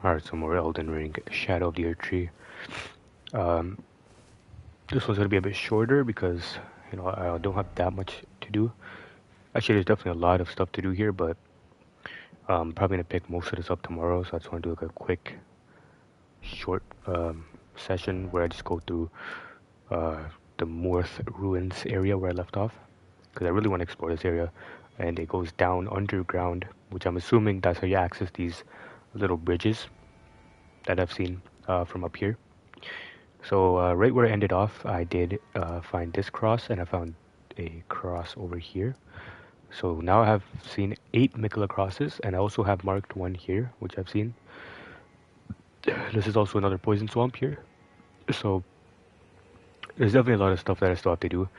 Alright, some more Elden Ring, Shadow of the Erdtree. Um, this one's gonna be a bit shorter because, you know, I don't have that much to do. Actually, there's definitely a lot of stuff to do here, but I'm probably gonna pick most of this up tomorrow, so I just wanna do like a quick, short session where I just go through uh, the Moorth Ruins area where I left off, because I really want to explore this area, and it goes down underground, which I'm assuming that's how you access these little bridges that I've seen from up here. So right where I ended off, I did find this cross, and I found a cross over here. So now I have seen 8 Mikula crosses, and I also have marked one here, which I've seen. This is also another poison swamp here. So there's definitely a lot of stuff that I still have to do.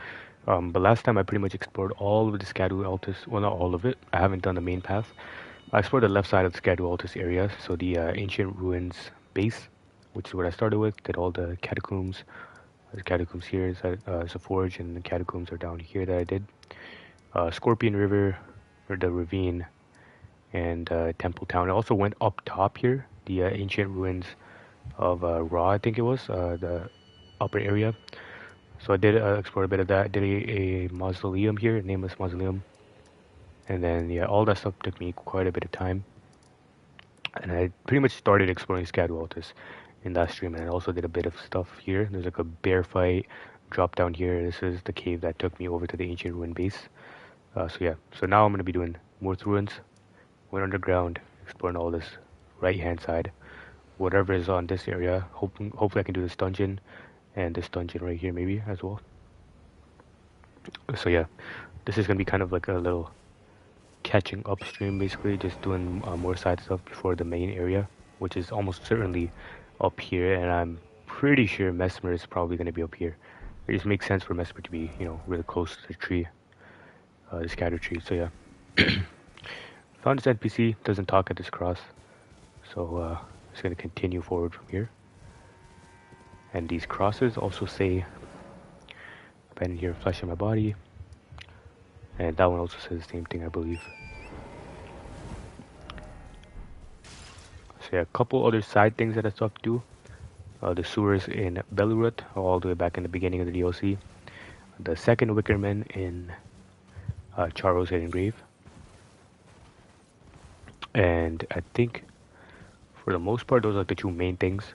But last time I pretty much explored all of the Scadu Altus. Well, not all of it. I haven't done the main path. I explored the left side of the Scadu Altus area, so the ancient ruins base, which is what I started with. Did all the catacombs. There's catacombs here. There's a forge, and the catacombs are down here that I did. Scorpion River, or the ravine, and Temple Town. I also went up top here, the ancient ruins of Ra, I think it was, the upper area. So I did explore a bit of that. Did a mausoleum here, a nameless mausoleum. And then, yeah, all that stuff took me quite a bit of time. And I pretty much started exploring Scadwaltis in that stream. And I also did a bit of stuff here. There's like a bear fight, drop down here. This is the cave that took me over to the ancient ruin base. So yeah, so now I'm going to be doing Moorth Ruins. Went underground, exploring all this right-hand side. Whatever is on this area. Hopefully I can do this dungeon. And this dungeon right here maybe as well. So yeah, this is gonna be kind of like a little catching upstream, basically, just doing more side stuff before the main area, which is almost certainly up here, and I'm pretty sure Mesmer is probably gonna be up here. It just makes sense for Mesmer to be, you know, really close to the tree, the scatter tree. So yeah, found this NPC, doesn't talk at this cross, so just gonna continue forward from here. And these crosses also say abandon here, flesh in my body. And that one also says the same thing, I believe. So yeah, a couple other side things that I still have to do. The sewers in Belurut, all the way back in the beginning of the DLC. The second Wickerman in Charo's Hidden Grave. And I think, for the most part, those are the two main things.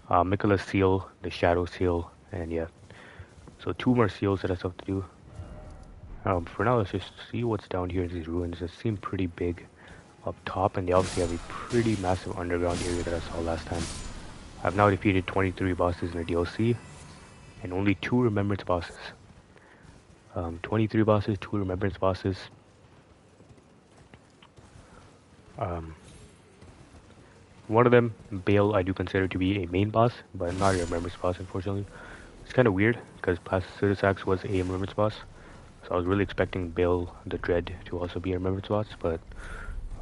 Mikula's Seal, the Shadow Seal, and yeah. So 2 more seals that I still have to do. For now, let's just see what's down here in these ruins. They seem pretty big up top, and they obviously have a pretty massive underground area that I saw last time. I've now defeated 23 bosses in the DLC, and only 2 remembrance bosses. 23 bosses, 2 remembrance bosses. One of them, Bale, I do consider to be a main boss, but not a remembrance boss, unfortunately. It's kind of weird, because Placidusax was a remembrance boss, so I was really expecting Bale the Dread to also be a remembrance boss, but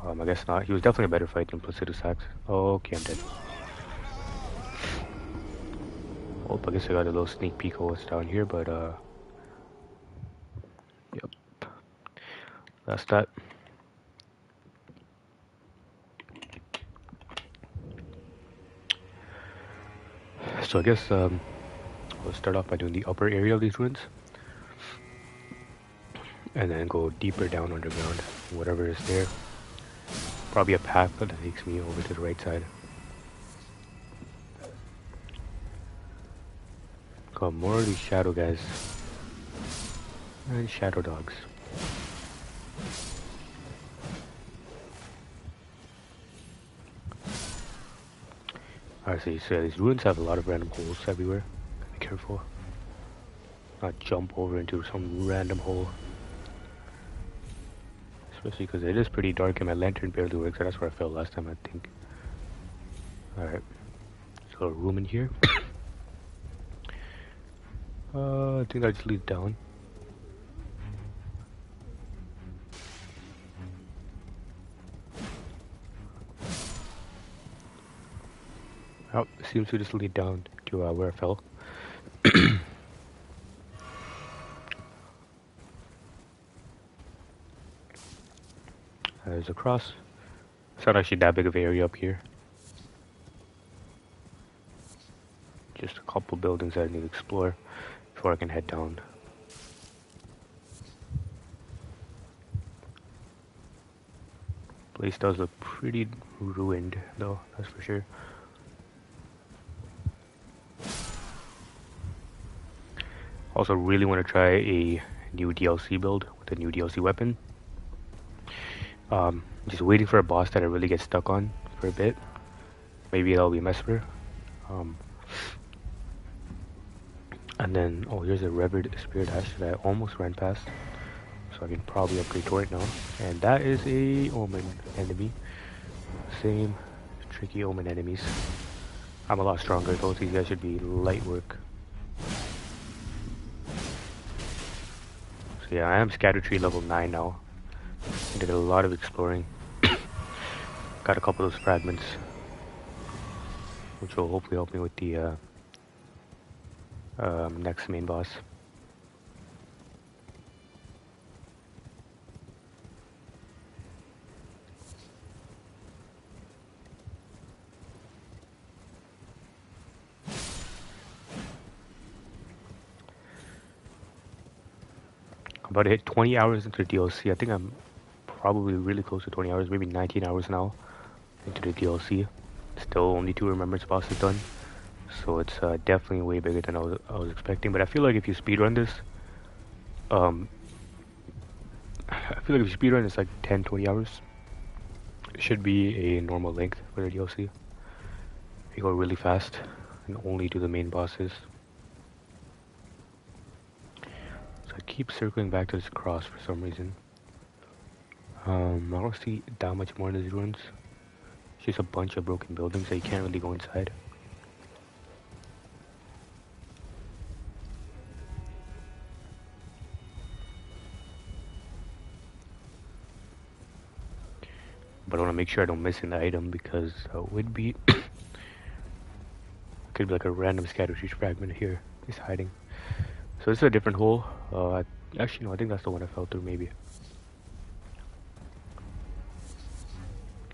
I guess not. He was definitely a better fight than Placidusax. Oh, okay, I'm dead. Oh, I guess I got a little sneak peek of what's down here, but yep. That's that. So I guess we'll start off by doing the upper area of these ruins. And then go deeper down underground, whatever is there. Probably a path that takes me over to the right side. Got more of these shadow guys. And shadow dogs. Alright, so these ruins have a lot of random holes everywhere. Be careful. Not jump over into some random hole. Especially because it is pretty dark and my lantern barely works, and that's where I fell last time, I think. Alright. There's a little room in here. I think that just leads down. Oh, seems to just lead down to where I fell. There's a cross. It's not actually that big of an area up here. just a couple buildings that I need to explore before I can head down. Place does look pretty ruined though, that's for sure. Also really want to try a new DLC build with a new DLC weapon. Just waiting for a boss that I really get stuck on for a bit. Maybe that'll be Metyr. And then, oh, here's a Revered Spirit Ash that I almost ran past. So I can probably upgrade to it now. And that is a Omen enemy. Same tricky Omen enemies. I'm a lot stronger though, so these guys should be light work. So yeah, I am Erdtree level 9 now. I did a lot of exploring. Got a couple of those fragments, which will hopefully help me with the next main boss. I'm about to hit 20 hours into the DLC. I think I'm probably really close to 20 hours, maybe 19 hours now into the DLC. Still only 2 remembrance bosses done. So it's definitely way bigger than I was expecting. But I feel like if you speedrun this, I feel like if you speedrun it's like 10-20 hours. It should be a normal length for the DLC. You go really fast and only do the main bosses. So I keep circling back to this cross for some reason. I don't see that much more in these ruins. It's just a bunch of broken buildings that you can't really go inside. But I want to make sure I don't miss an item because it would be could be like a random Erdtree fragment here. He's hiding. So this is a different hole. Actually no, I think that's the one I fell through maybe.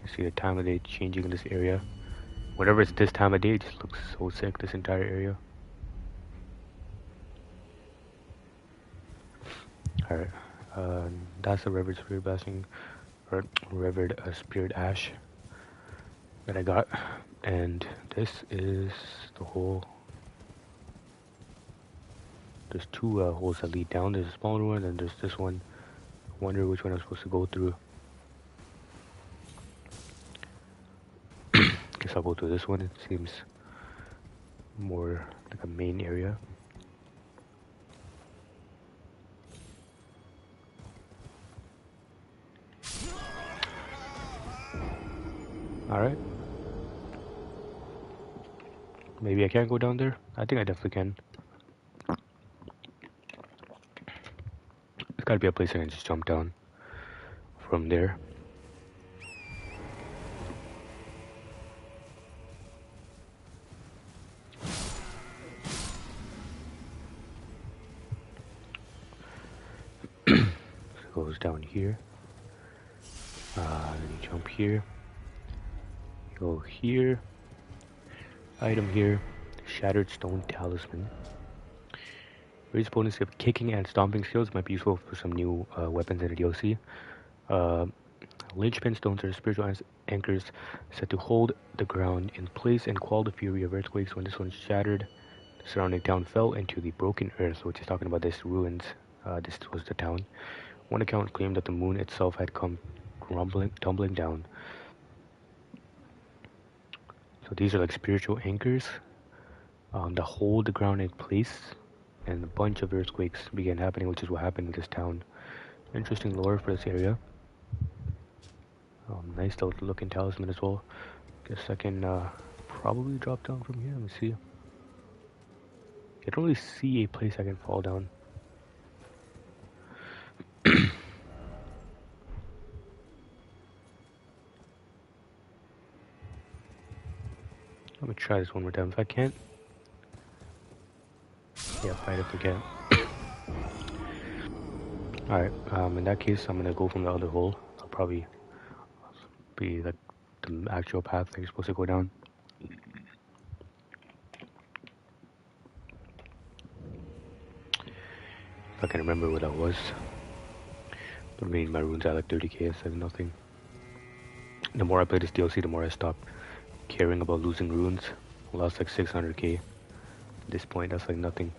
You see the time of day changing in this area. Whenever it's this time of day, it just looks so sick, this entire area. Alright, that's the Revered Spirit Blasting, or Revered Spirit Ash that I got. And this is the hole. There's 2 holes that lead down. There's a smaller one and there's this one. I wonder which one I'm supposed to go through. Guess I'll go through this one. It seems more like a main area. Alright. Maybe I can't go down there? I think I definitely can. There's gotta be a place I can just jump down from there. So it goes down here. Then you jump here. You go here. Item here. Shattered Stone Talisman. Raise bonus of kicking and stomping skills. Might be useful for some new weapons in the DLC. Linchpin stones are spiritual anchors set to hold the ground in place and quell the fury of earthquakes. When this one shattered, the surrounding town fell into the broken earth, which is talking about this ruins. This was the town. One account claimed that the moon itself had come tumbling down. So these are like spiritual anchors that hold the ground in place, and a bunch of earthquakes began happening, which is what happened in this town. Interesting lore for this area. Nice looking talisman as well. Guess I can probably drop down from here. Let me see. I don't really see a place I can fall down. Let me try this one more time. If I can't, yeah, fight if we can. Alright, in that case, I'm gonna go from the other hole. I'll probably be like the actual path that you're supposed to go down. I can remember what that was. But I mean, my runes at like 30k instead of nothing. The more I play this DLC, the more I stop caring about losing runes. I lost like 600k. At this point, that's like nothing.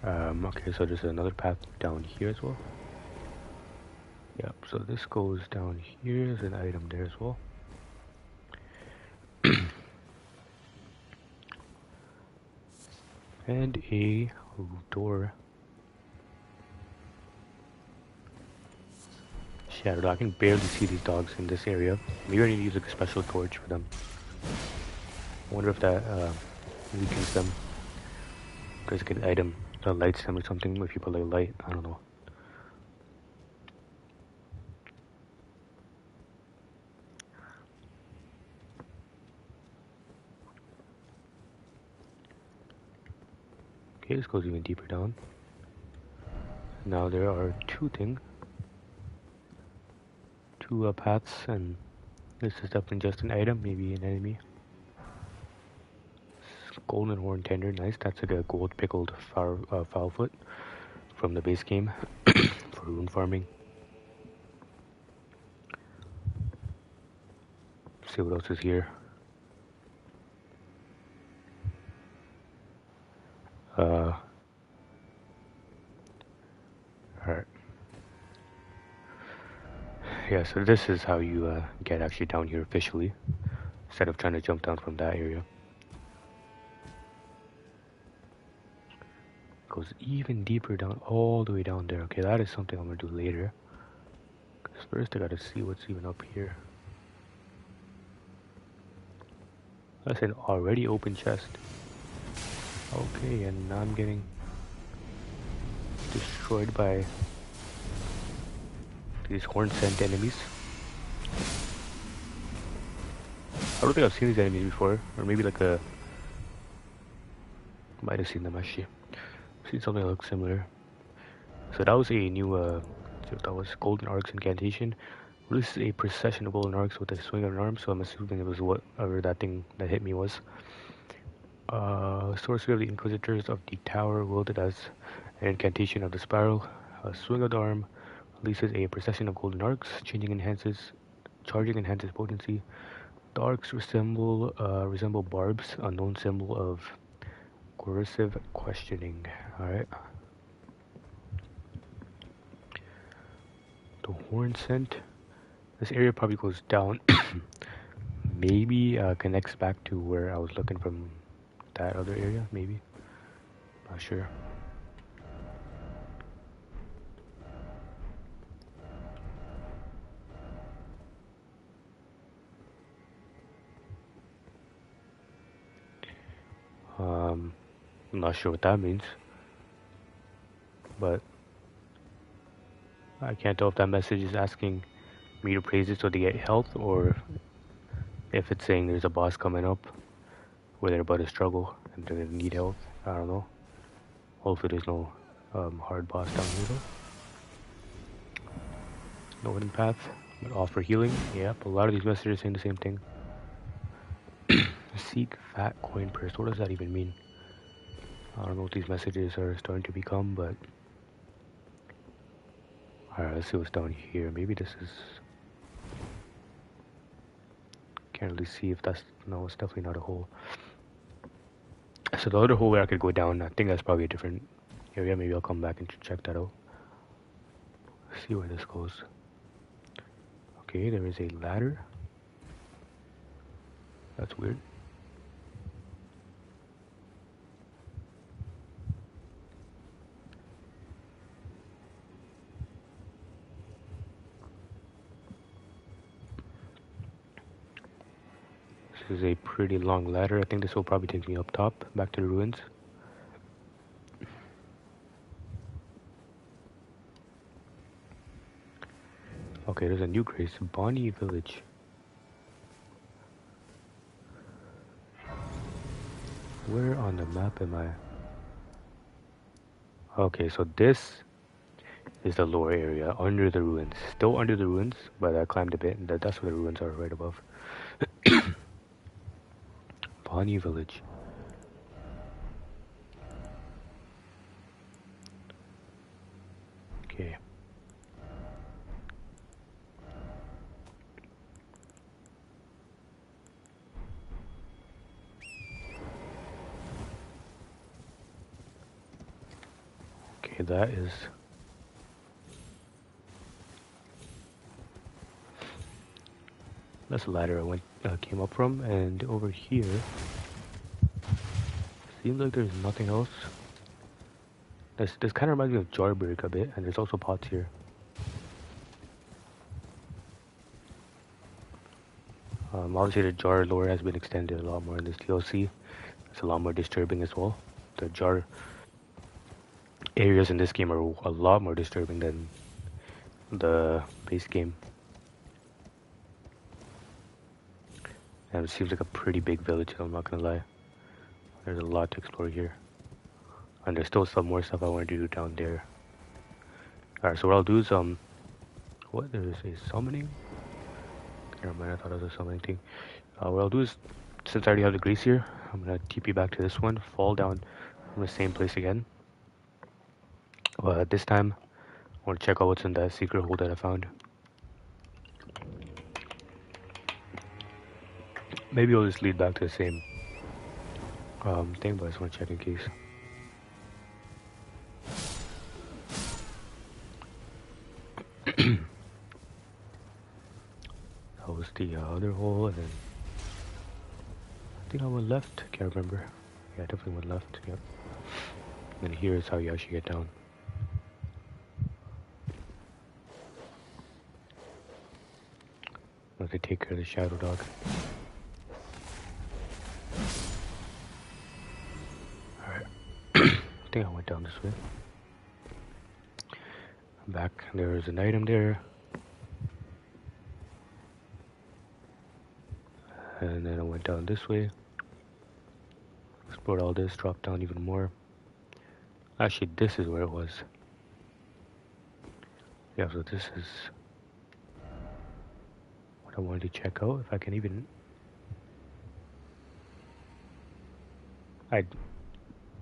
Okay, so there's another path down here as well. Yep, so this goes down here. There's an item there as well. And a door. Shadowed. I can barely see these dogs in this area. Maybe I need to use like a special torch for them. I wonder if that weakens them. Because like an item that lights them or something if you put like light. I don't know. Okay, this goes even deeper down. Now there are two paths, and this is definitely just an item, maybe an enemy. Golden horn tender, nice. That's like a gold pickled foul foot from the base game for rune farming. Let's see what else is here. Alright. Yeah, so this is how you get actually down here officially, instead of trying to jump down from that area. Goes even deeper down, all the way down there. Okay, that is something I'm gonna do later. Cause first I gotta see what's even up here. That's an already open chest. Okay, and now I'm getting destroyed by these horn scent enemies. I don't think I've seen these enemies before, or maybe like a... might have seen them actually. I've seen something that looks similar. So that was a new, that was Golden Arcs Incantation. Releases a procession of golden arcs with a swing of an arm, so I'm assuming it was whatever that thing that hit me was. Sorcery of the Inquisitors of the Tower, wielded as an incantation of the spiral. A swing of the arm releases a procession of golden arcs, charging enhances potency. The arcs resemble barbs, a known symbol of coercive questioning. Alright. The horn scent. This area probably goes down. Maybe connects back to where I was looking from that other area, maybe. Not sure. I'm not sure what that means. But I can't tell if that message is asking me to praise it so they get health, or if it's saying there's a boss coming up where they're about to struggle and they need health. I don't know. Hopefully there's no hard boss down here though. No hidden path, but offer healing. Yep, a lot of these messages saying the same thing. Seek fat coin purse. What does that even mean? I don't know what these messages are starting to become, but... Alright, let's see what's down here. Maybe this is... Can't really see if that's... No, it's definitely not a hole. So the other hole where I could go down, I think that's probably a different area. Maybe I'll come back and check that out. See where this goes. Okay, there is a ladder. That's weird. This is a pretty long ladder. I think this will probably take me up top, back to the ruins. Okay, there's a new grace, Bonny Village. Where on the map am I? Okay, so this is the lower area, under the ruins. Still under the ruins, but I climbed a bit, and that's where the ruins are, right above. Bonny Village. Okay, that is... That's the ladder came up from, and over here... Seems like there's nothing else. This kind of reminds me of Jarberg a bit, and there's also pots here. Obviously the jar lore has been extended a lot more in this DLC. It's a lot more disturbing as well. The jar areas in this game are a lot more disturbing than the base game. And it seems like a pretty big village, I'm not gonna lie. There's a lot to explore here. And there's still some more stuff I want to do down there. Alright, so what I'll do is, what, there's a summoning? Never mind, I thought it was a summoning thing. What I'll do is, since I already have the grace here, I'm gonna TP back to this one, fall down from the same place again. This time, I want to check out what's in that secret hole that I found. Maybe I'll just lead back to the same thing, but I just want to check in case. That was the other hole, and then I think I went left. Can't remember. Yeah, I definitely went left. Yep. And then here is how you actually get down. I'm gonna take care of the shadow dog. Alright. I think I went down this way. I'm back. There's an item there. And then I went down this way. Explored all this, dropped down even more. Actually, this is where it was. Yeah, so this is what I wanted to check out. If I can even... I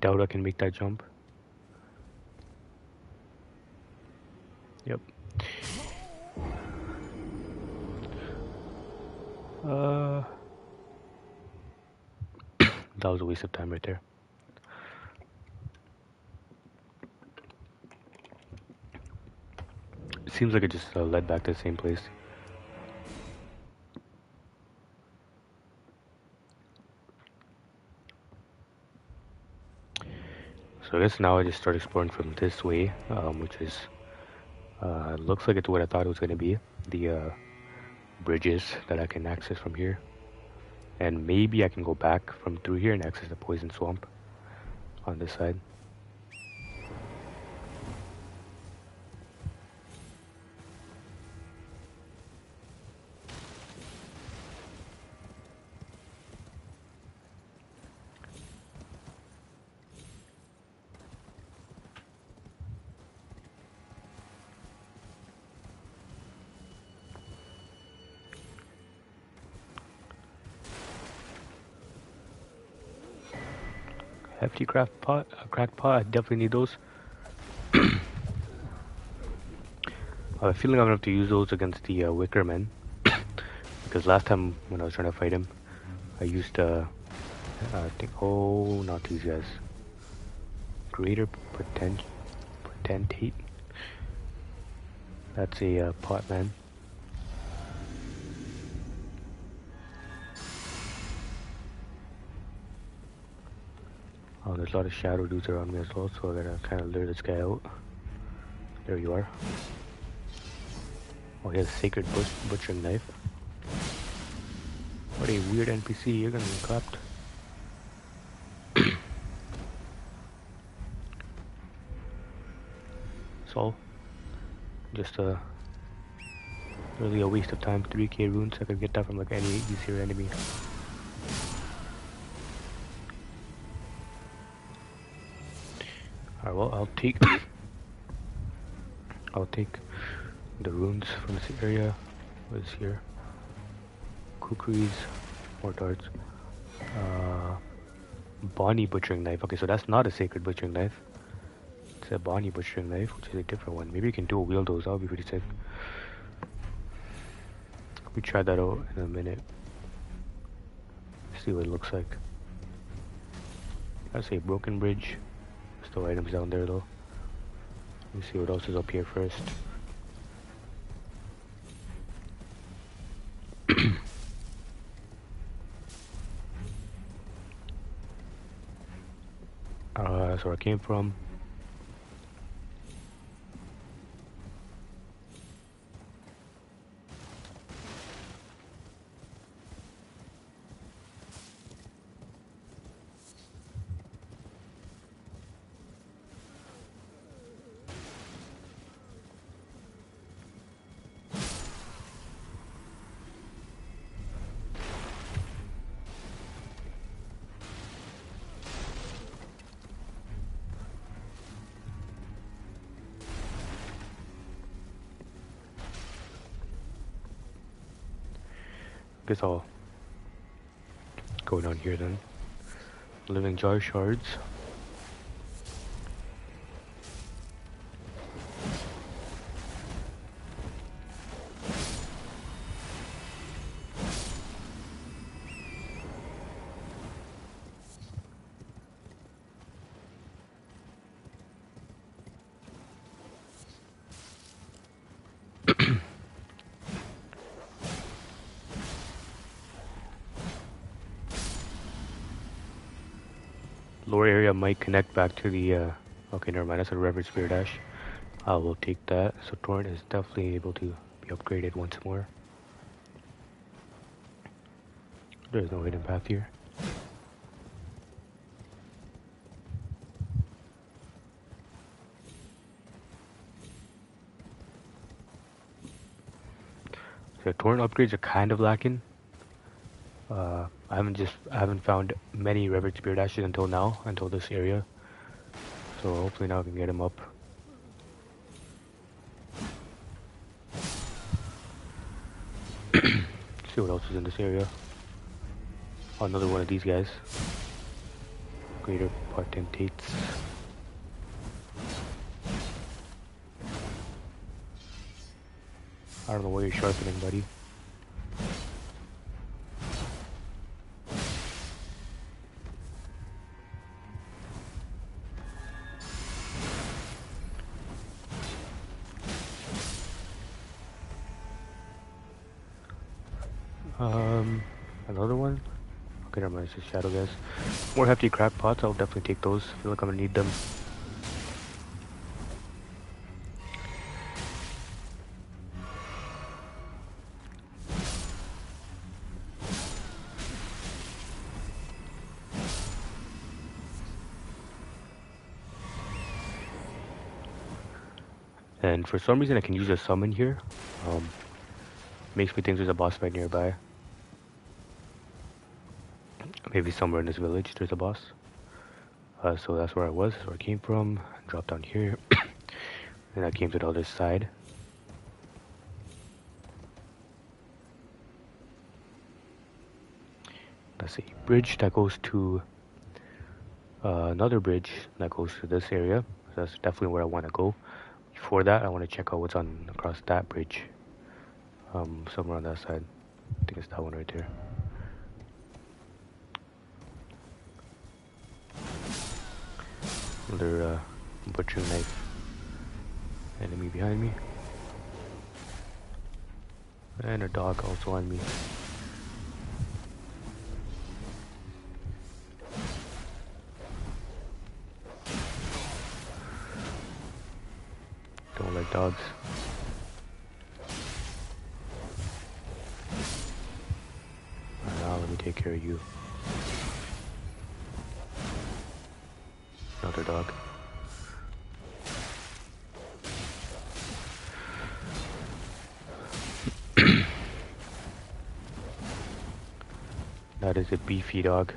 doubt I can make that jump. Yep. That was a waste of time right there. It seems like it just led back to the same place. So I guess now I just start exploring from this way, which is looks like it's what I thought it was going to be. The bridges that I can access from here. And maybe I can go back from through here and access the poison swamp on this side. Hefty craft pot, cracked pot, I definitely need those. I have a feeling I'm gonna have to use those against the Wicker Men. Because last time when I was trying to fight him, I used I think, oh, not these guys. Greater Potentate. That's a pot man. Oh, there's a lot of shadow dudes around me as well, so I gotta kind of lure this guy out. There you are. Oh, he has a sacred butchering knife. What a weird NPC, you're gonna get clapped. So, just really a waste of time. 3k runes, I could get that from like any easier enemy. Alright, well, I'll take the runes from this area. What is here? Kukris, more darts. Bonny butchering knife. Okay, so that's not a sacred butchering knife. It's a Bonny butchering knife, which is a different one. Maybe you can dual wield those. That would be pretty sick. We try that out in a minute. See what it looks like. That's a broken bridge. Still items down there though. Let me see what else is up here first. That's where I came from. Guess I'll go down here then. Living jar shards. Lower area might connect back to the, okay, never mind, that's a Reverend Spirit Ash. I will take that. So Torrent is definitely able to be upgraded once more. There's no hidden path here. So Torrent upgrades are kind of lacking. I haven't found many Revered Spirit Ashes until now, until this area. So hopefully now I can get him up. See what else is in this area. Oh, another one of these guys. Greater Potentates. I don't know what you're sharpening, buddy. Another one? Okay, never mind, it's just shadow guys. More hefty crack pots, I'll definitely take those. I feel like I'm gonna need them. And for some reason I can use a summon here. Makes me think there's a boss fight nearby. Maybe somewhere in this village there's a boss. So that's where I was, that's where I came from. Dropped down here. And I came to the other side. Let's see, bridge that goes to another bridge that goes to this area. So that's definitely where I want to go. Before that, I want to check out what's on across that bridge. Somewhere on that side. I think it's that one right there. Another butchering knife. Enemy behind me. And a dog also on me. Don't like dogs. Now let me take care of you. Another dog. That is a beefy dog.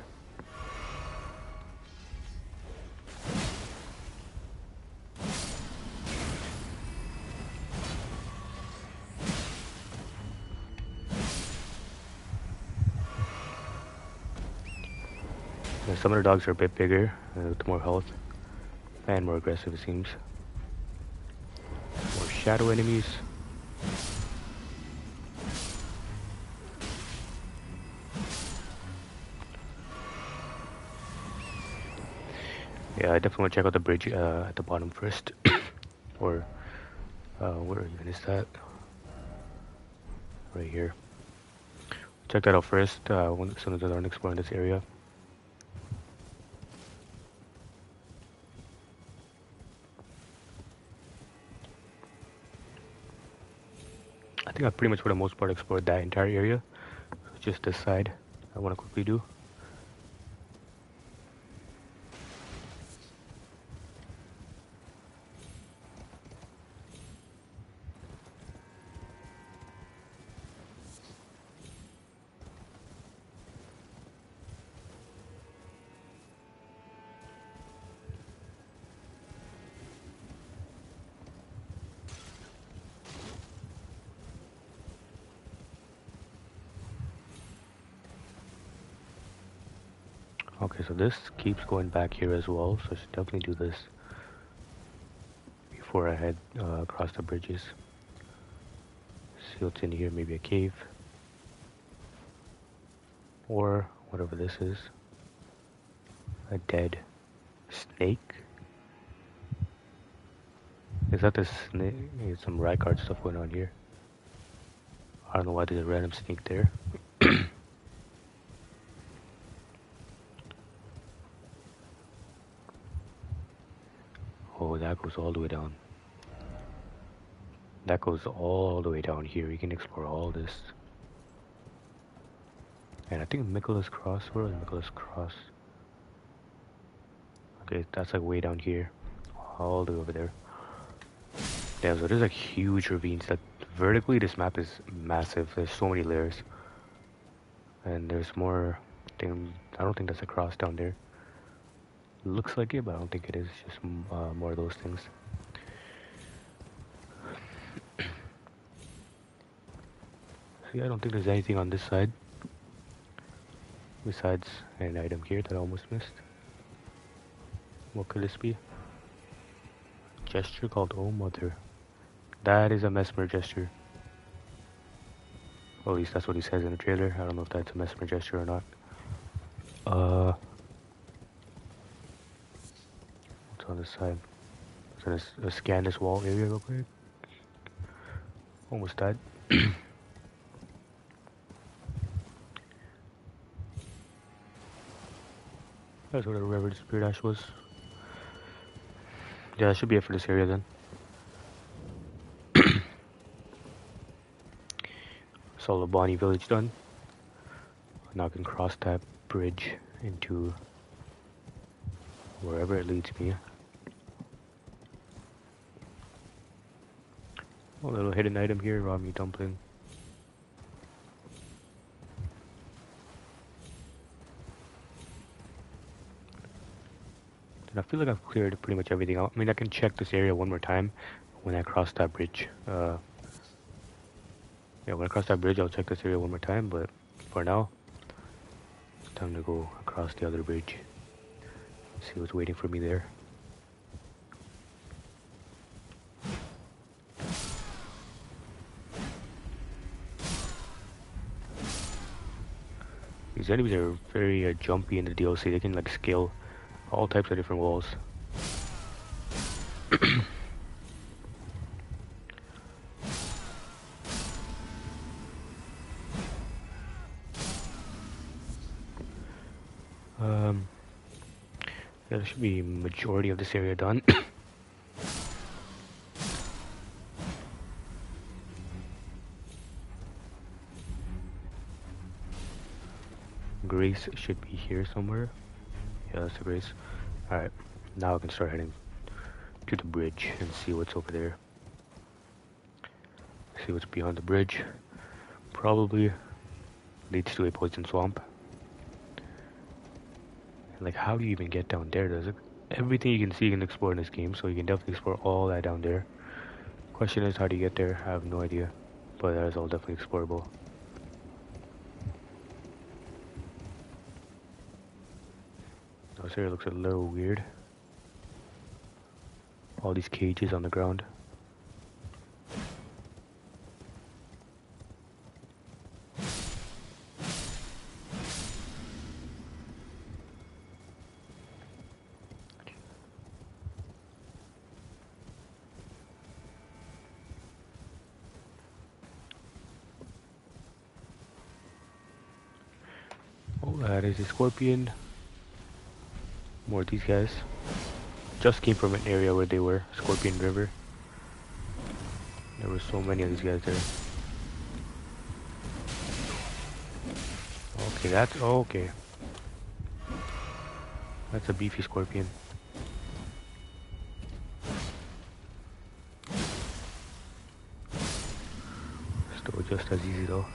Some of the dogs are a bit bigger, with more health, and more aggressive it seems. More shadow enemies. Yeah, I definitely want to check out the bridge at the bottom first. Or, where even is that? Right here. Check that out first, as soon as I don't explore in this area. I think I pretty much for the most part explored that entire area. So just this side I want to quickly do. Okay, so this keeps going back here as well, so I should definitely do this before I head across the bridges. See what's in here, maybe a cave. Or whatever this is. A dead snake? Is that the snake? There's some Rykard stuff going on here. I don't know why there's a random snake there. Oh, that goes all the way down. That goes all the way down here. You can explore all this. And I think Michael's Cross. Where is Michael's Cross? Okay, that's like way down here. All the way over there. Damn, so there's like huge ravines. Like vertically, this map is massive. There's so many layers. And there's more thing. I don't think that's a cross down there. Looks like it, but I don't think it is. Just more of those things. See, I don't think there's anything on this side. Besides an item here that I almost missed. What could this be? Gesture called Oh Mother. That is a mesmer gesture. Well, at least that's what he says in the trailer. I don't know if that's a mesmer gesture or not. What's on this side? So let's scan this wall area real quick. Almost died. That's where the Revered Spirit Ash was. Yeah, that should be it for this area then. It's all the Bonny Village done. Now I can cross that bridge into wherever it leads me. A little hidden item here, raw meat dumpling. And I feel like I've cleared pretty much everything out. I mean, I can check this area one more time when I cross that bridge. Yeah, when I cross that bridge, I'll check this area one more time, but for now, it's time to go across the other bridge. See what's waiting for me there. These enemies are very jumpy in the DLC. They can like scale all types of different walls. Yeah, there should be majority of this area done. Grace should be here somewhere. Yeah, that's the Grace. Alright, now I can start heading to the bridge and see what's over there. See what's beyond the bridge. Probably leads to a poison swamp. Like, how do you even get down there? Does it? Everything you can see you can explore in this game, so you can definitely explore all that down there. Question is, how do you get there? I have no idea, but that is all definitely explorable. This area looks a little weird. All these cages on the ground. There's a scorpion. More of these guys. Just came from an area where they were. Scorpion River. There were so many of these guys there. Okay, that's... Oh, okay. That's a beefy scorpion. Still just as easy though.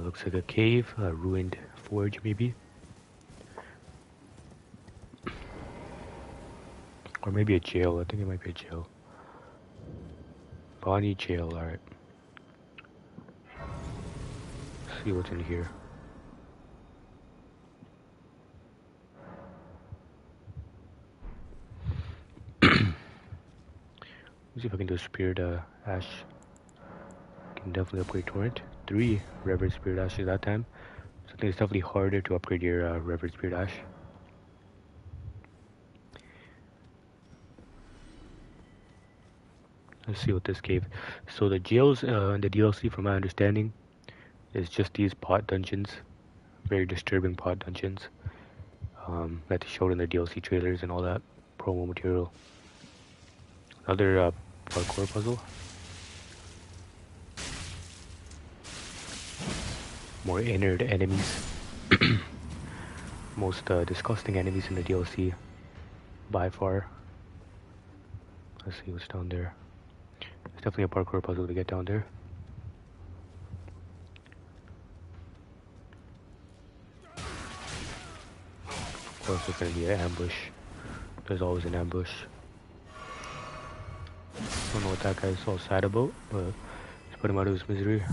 Looks like a cave, a ruined forge maybe. Or maybe a jail, I think it might be a jail. Bonny Jail, alright. See what's in here. Let's see if I can do a Spirit Ash. Can definitely upgrade Torrent. 3 Reverend Spirit Ashes that time. So I think it's definitely harder to upgrade your Reverend Spirit Ash. Let's see what this cave. So the jails in the DLC, from my understanding, is just these pot dungeons. Very disturbing pot dungeons. That they showed in the DLC trailers and all that promo material. Another parkour puzzle. More innard enemies. Most disgusting enemies in the DLC by far. Let's see what's down there. It's definitely a parkour puzzle to get down there. Of course there's gonna be an ambush. There's always an ambush. Don't know what that guy's all sad about, but let's put him out of his misery.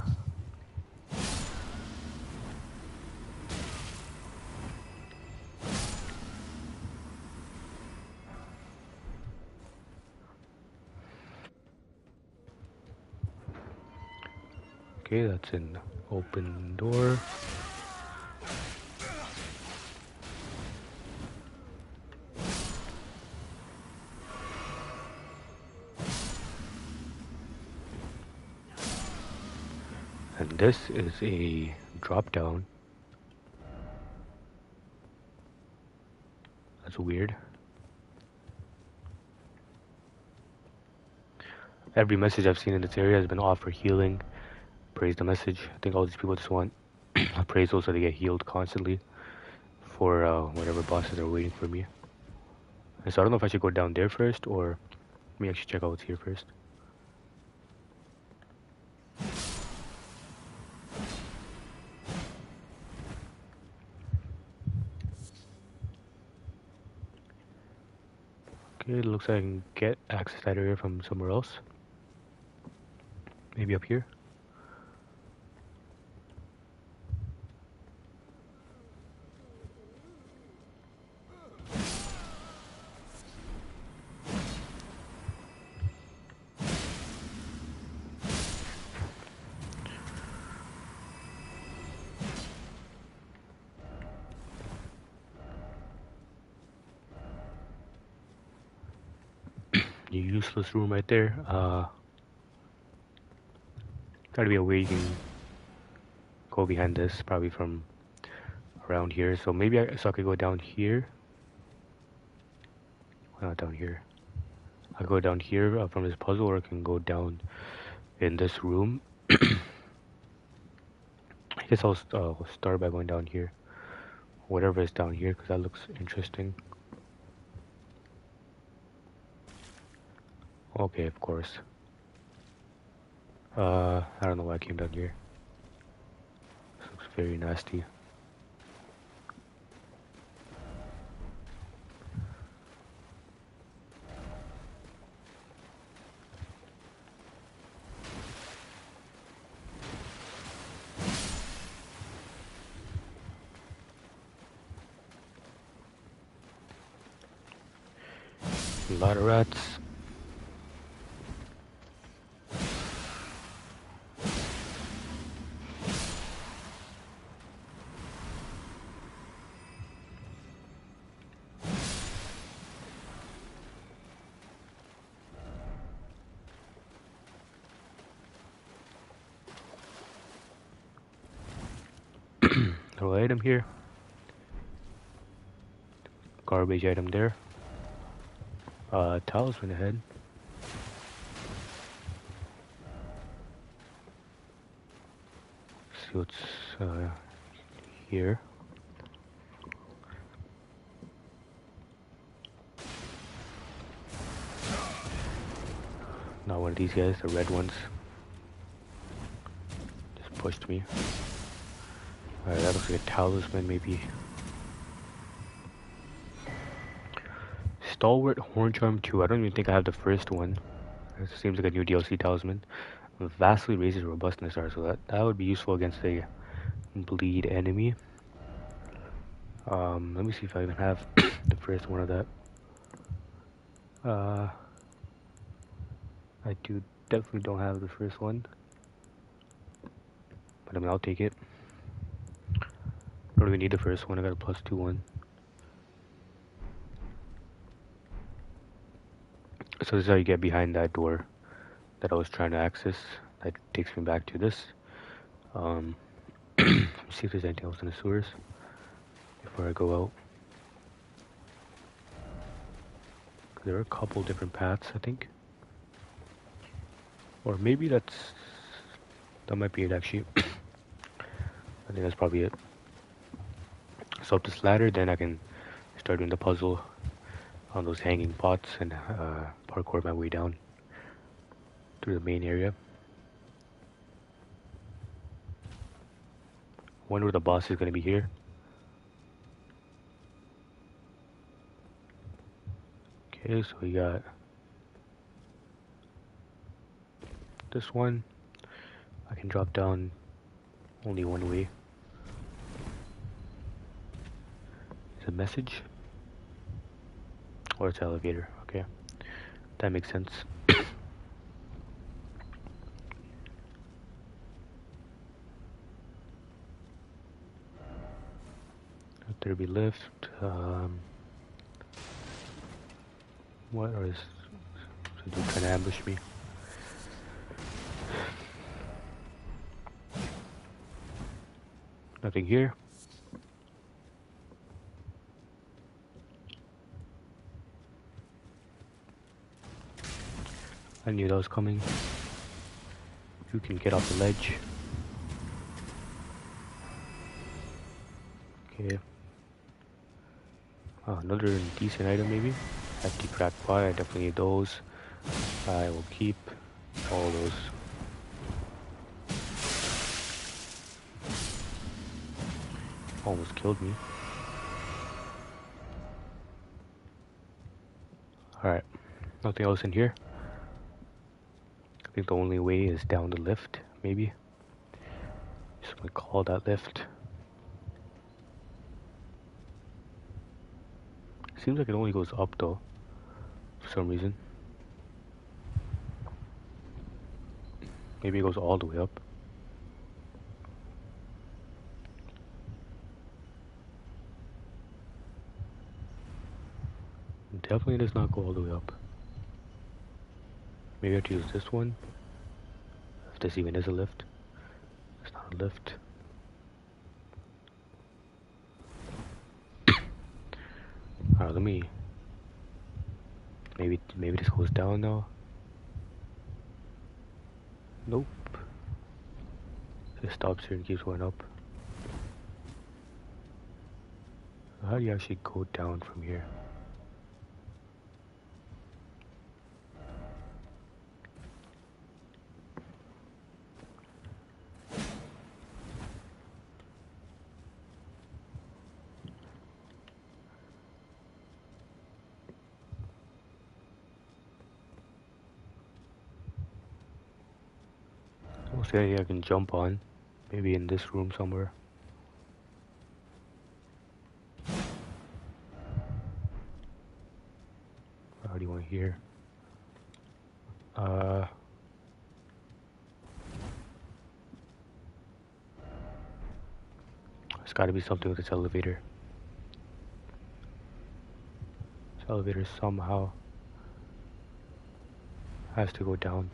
Okay, that's an open door. And this is a drop down. That's weird. Every message I've seen in this area has been offer healing. Praise the message. I think all these people just want appraisal so they get healed constantly for whatever bosses are waiting for me. And so I don't know if I should go down there first or let me actually check out what's here first. Okay, it looks like I can get access to that area from somewhere else. Maybe up here. You useless room right there. Gotta be a way you can go behind this, probably from around here. So maybe I could go down here. Not down here. I go down here from this puzzle, or I can go down in this room. I guess I'll start by going down here. Whatever is down here, because that looks interesting. Okay, of course. I don't know why I came down here. This looks very nasty. A lot of rats. Little item here. Garbage item there. Talisman ahead. See what's here. Not one of these guys, the red ones. Just pushed me. Alright, that looks like a talisman maybe. Stalwart Horn Charm 2. I don't even think I have the first one. It seems like a new DLC talisman. Vastly raises robustness R, so that would be useful against a bleed enemy. Let me see if I even have the first one of that. I definitely don't have the first one. But I mean, I'll take it. Don't really need the first one, I got a +2 one. So this is how you get behind that door that I was trying to access. That takes me back to this. Let's see if there's anything else in the sewers before I go out. There are a couple different paths, I think. Or maybe that might be it actually. I think that's probably it. So up this ladder, then I can start doing the puzzle on those hanging pots and parkour my way down through the main area. Wonder where the boss is going to be here. Okay, so we got this one. I can drop down only one way. Is a message? Or it's elevator, okay. That makes sense. There be lift. What is they trying to ambush me? Nothing here. I knew that was coming. You can get off the ledge. Okay. Another decent item maybe. Hefty crack pot, I definitely need those. I will keep all those. Almost killed me. Alright, nothing else in here. I think the only way is down the lift, maybe. Just gonna call that lift. Seems like it only goes up though, for some reason. Maybe it goes all the way up. Definitely does not go all the way up. Maybe I have to use this one. If this even is a lift. It's not a lift. Alright, let me... Maybe this goes down now. Nope. It stops here and keeps going up. How do you actually go down from here? Okay, I can jump on. Maybe in this room somewhere. How do you want here? There's gotta be something with this elevator. This elevator somehow has to go down.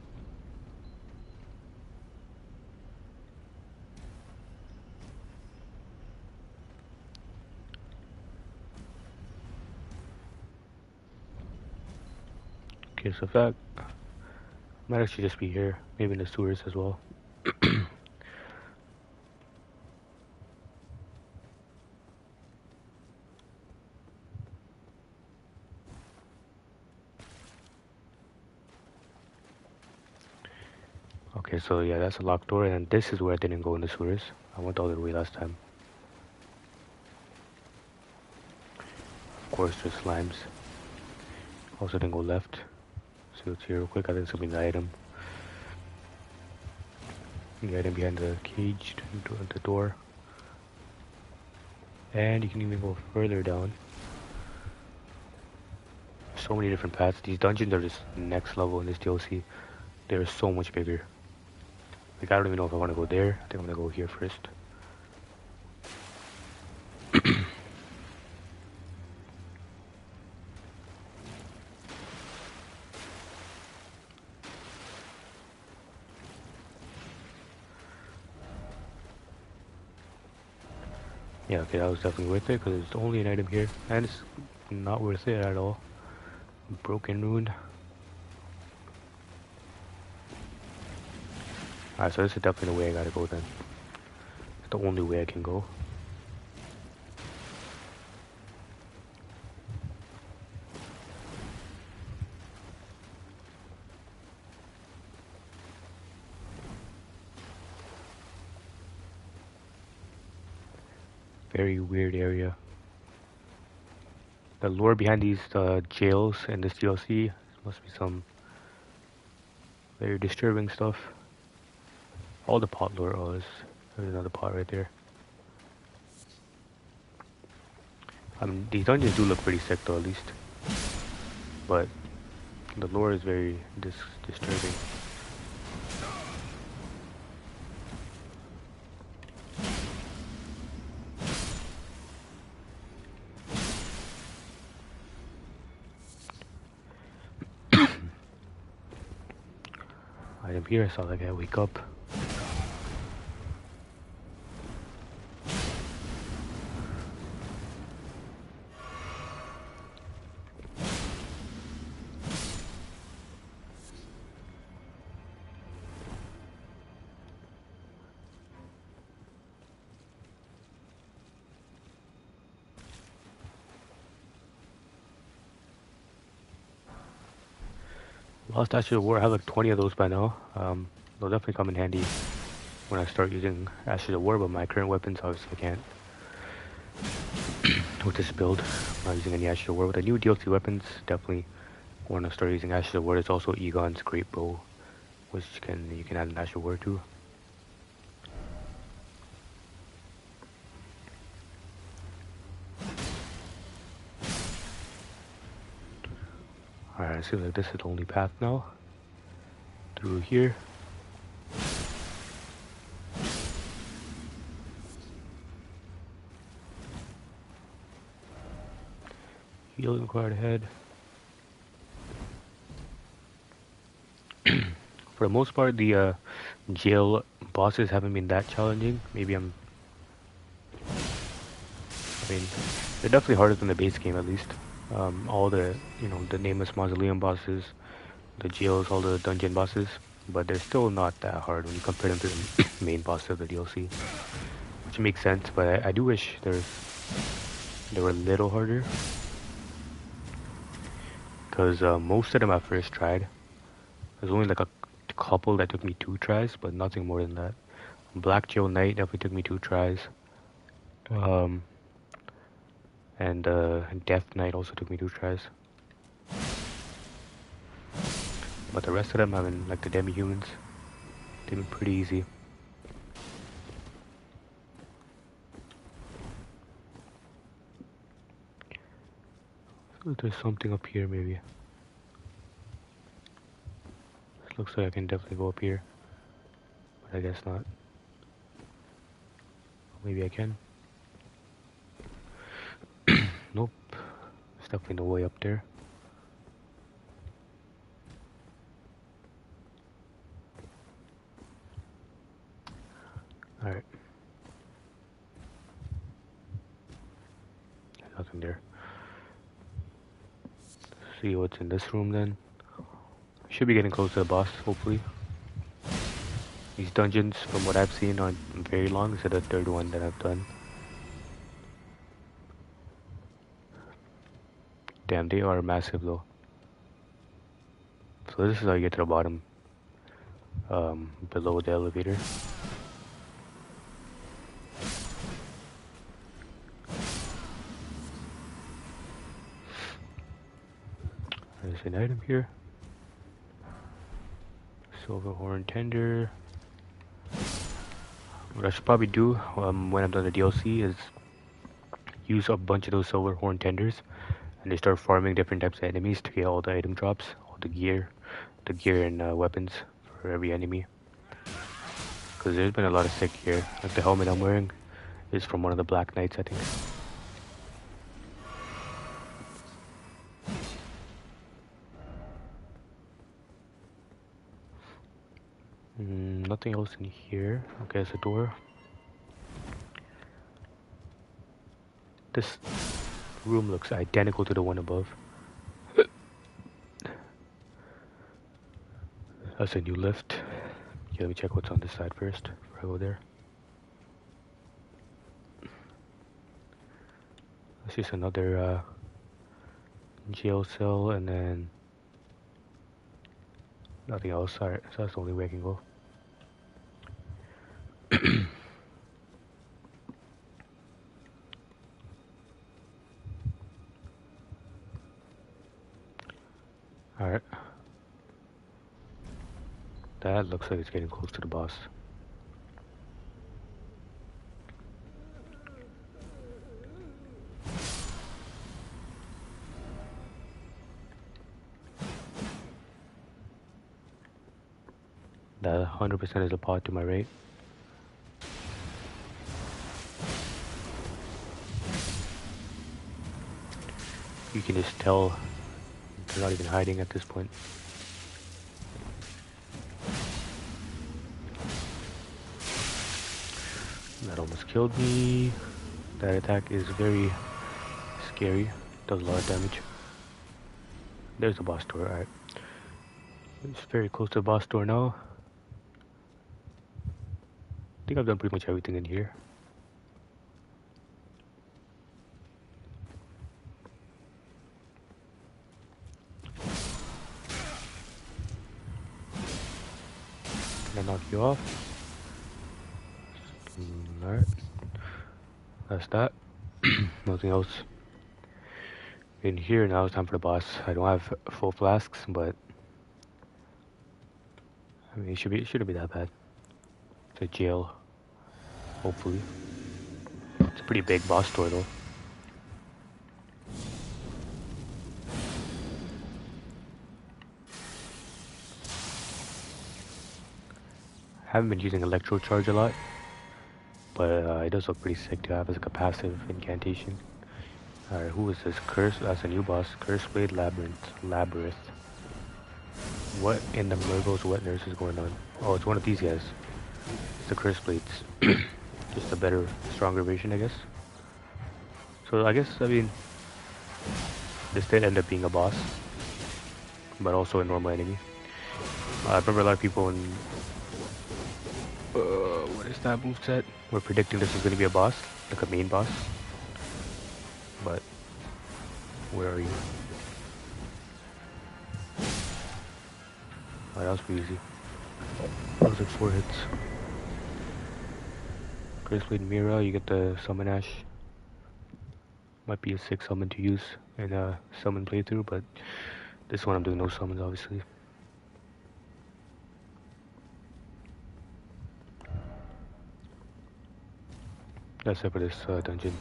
Okay, so that might actually just be here, maybe in the sewers as well. Okay, so yeah, that's a locked door, and this is where I didn't go in the sewers. I went all the way last time. Of course, there's slimes. Also didn't go left. See what's here real quick. I think it's gonna be the item. The item behind the cage, the door. And you can even go further down. So many different paths. These dungeons are just next level in this DLC. They're so much bigger. Like, I don't even know if I want to go there. I think I'm gonna go here first. Yeah, okay, that was definitely worth it, because it's only an item here. And it's not worth it at all. Broken Rune. Alright, so this is definitely the way I gotta go then. It's the only way I can go. Very weird area. The lore behind these jails in this DLC must be some very disturbing stuff. All the pot lore. Oh, there's another pot right there. I mean, these dungeons do look pretty sick though, at least. But the lore is very disturbing. Item here, I saw that guy wake up. Lost Ashes of War, I have like 20 of those by now. They'll definitely come in handy when I start using Ashes of War, but my current weapons obviously I can't. With this build, I'm not using any Ashes of War. With the new DLC weapons, definitely want to start using Ashes of War. There's also Egon's Great Bow, which you can add an Ashes of War to. Alright, it seems like this is the only path now. Through here. Healing card ahead. For the most part, the jail bosses haven't been that challenging. I mean, they're definitely harder than the base game at least. All the, the nameless mausoleum bosses, the jails, all the dungeon bosses, but they're still not that hard when you compare them to the main boss of the DLC, which makes sense. But I do wish they were a little harder, because most of them I first tried. There's only like a couple that took me 2 tries, but nothing more than that. Black Jail Knight definitely took me 2 tries. And Death Knight also took me 2 tries. But the rest of them, I mean, like the demi-humans, they've been pretty easy. So there's something up here maybe. This looks like I can definitely go up here. But I guess not. Maybe I can. Nope. There's definitely no way up there. Alright. Nothing there. Let's see what's in this room then. Should be getting close to the boss, hopefully. These dungeons, from what I've seen, aren't very long. This is the third one that I've done. Damn, they are massive though. So this is how you get to the bottom, below the elevator. There's an item here. Silver horn tender. What I should probably do when I'm done the DLC is use a bunch of those silver horn tenders and they start farming different types of enemies to get all the item drops, all the gear and weapons for every enemy. Because there's been a lot of sick gear. Like the helmet I'm wearing is from one of the Black Knights, I think. Nothing else in here. Okay, there's a door. This room looks identical to the one above. That's a new lift. Okay, let me check what's on this side first before I go there. That's just another jail cell and then nothing else. Alright, so that's the only way I can go. Alright. That looks like it's getting close to the boss. That 100% is a pot to my right. You can just tell they're not even hiding at this point. That almost killed me. That attack is very scary. Does a lot of damage. There's the boss door, alright. It's very close to the boss door now. I think I've done pretty much everything in here. Can I knock you off? Alright. That's that. Nothing else in here. Now it's time for the boss. I don't have full flasks, but I mean, it shouldn't be that bad. It's a jail, hopefully. It's a pretty big boss door though. Haven't been using electro charge a lot, but it does look pretty sick to have as like a passive incantation. Alright, who is this? That's a new boss. Curseblade Labirith. What in the Murgo's wet nurse is going on? Oh, it's one of these guys. It's the Curseblades. Just a better, stronger version, I guess. So I guess, I mean, this did end up being a boss, but also a normal enemy. I remember a lot of people in what is that moveset? We're predicting this is going to be a boss, like a main boss. But where are you? Oh, that was pretty easy. That was like 4 hits. Curseblade Mira, you get the Summon Ash. Might be a sick summon to use in a summon playthrough, but this one I'm doing no summons, obviously. That's it for this dungeon.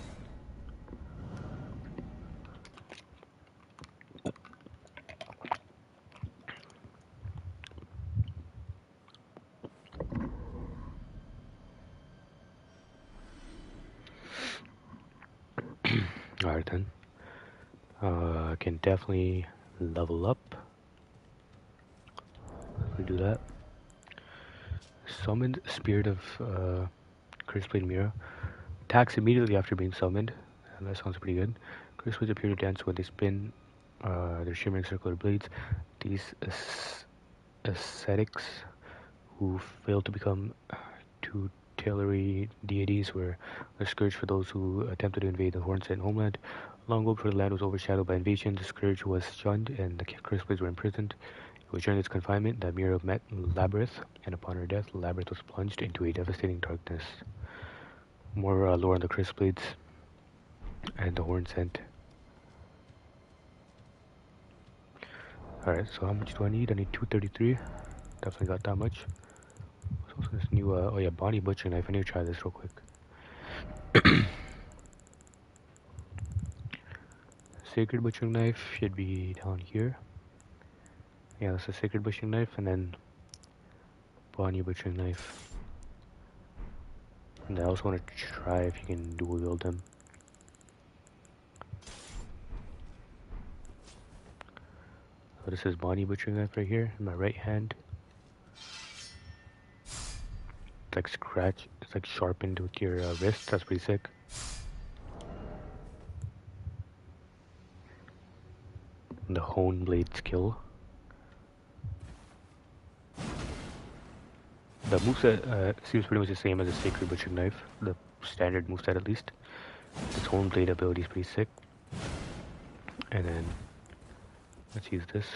Alright then. I can definitely level up. If we do that. Summoned Spirit of Curseblade Mira. Attacks immediately after being summoned. And that sounds pretty good. Curseblades appear to dance when they spin their shimmering circular blades. These ascetics who failed to become tutelary deities were a scourge for those who attempted to invade the Hornsent homeland. Long ago, before the land was overshadowed by invasion, the scourge was shunned and the Curseblades were imprisoned. It was during its confinement that Mira met Labirith, and upon her death, Labirith was plunged into a devastating darkness. More lore on the Curseblades and the Hornsent. Alright, so how much do I need? I need 233. Definitely got that much. There's also this new, oh yeah, Bonny Butcher Knife. I need to try this real quick. Sacred Butchering Knife should be down here. Yeah, that's a Sacred Butchering Knife, and then Bonny Butchering Knife. And I also want to try if you can dual wield them. So this is Bonny Butchering Knife right here in my right hand. It's like it's like sharpened with your wrist. That's pretty sick. And the Hone Blade skill. The moveset seems pretty much the same as a Sacred Butchering Knife. The standard moveset at least. Its Hone Blade ability is pretty sick. And then let's use this.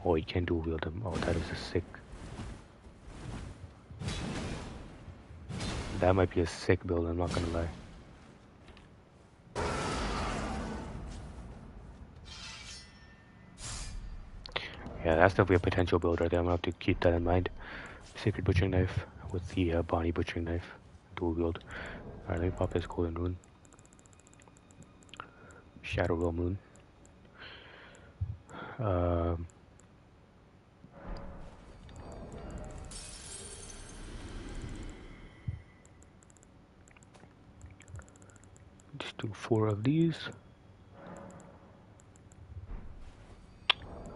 Oh, you can dual wield them. Oh, that is a sick. That might be a sick build, I'm not gonna lie. Yeah, that's definitely a potential build right there. I'm gonna have to keep that in mind. Sacred Butchering Knife with the Bonny Butchering Knife. Dual wield. Alright, let me pop this Golden Rune. Shadow Realm Rune. Just do 4 of these.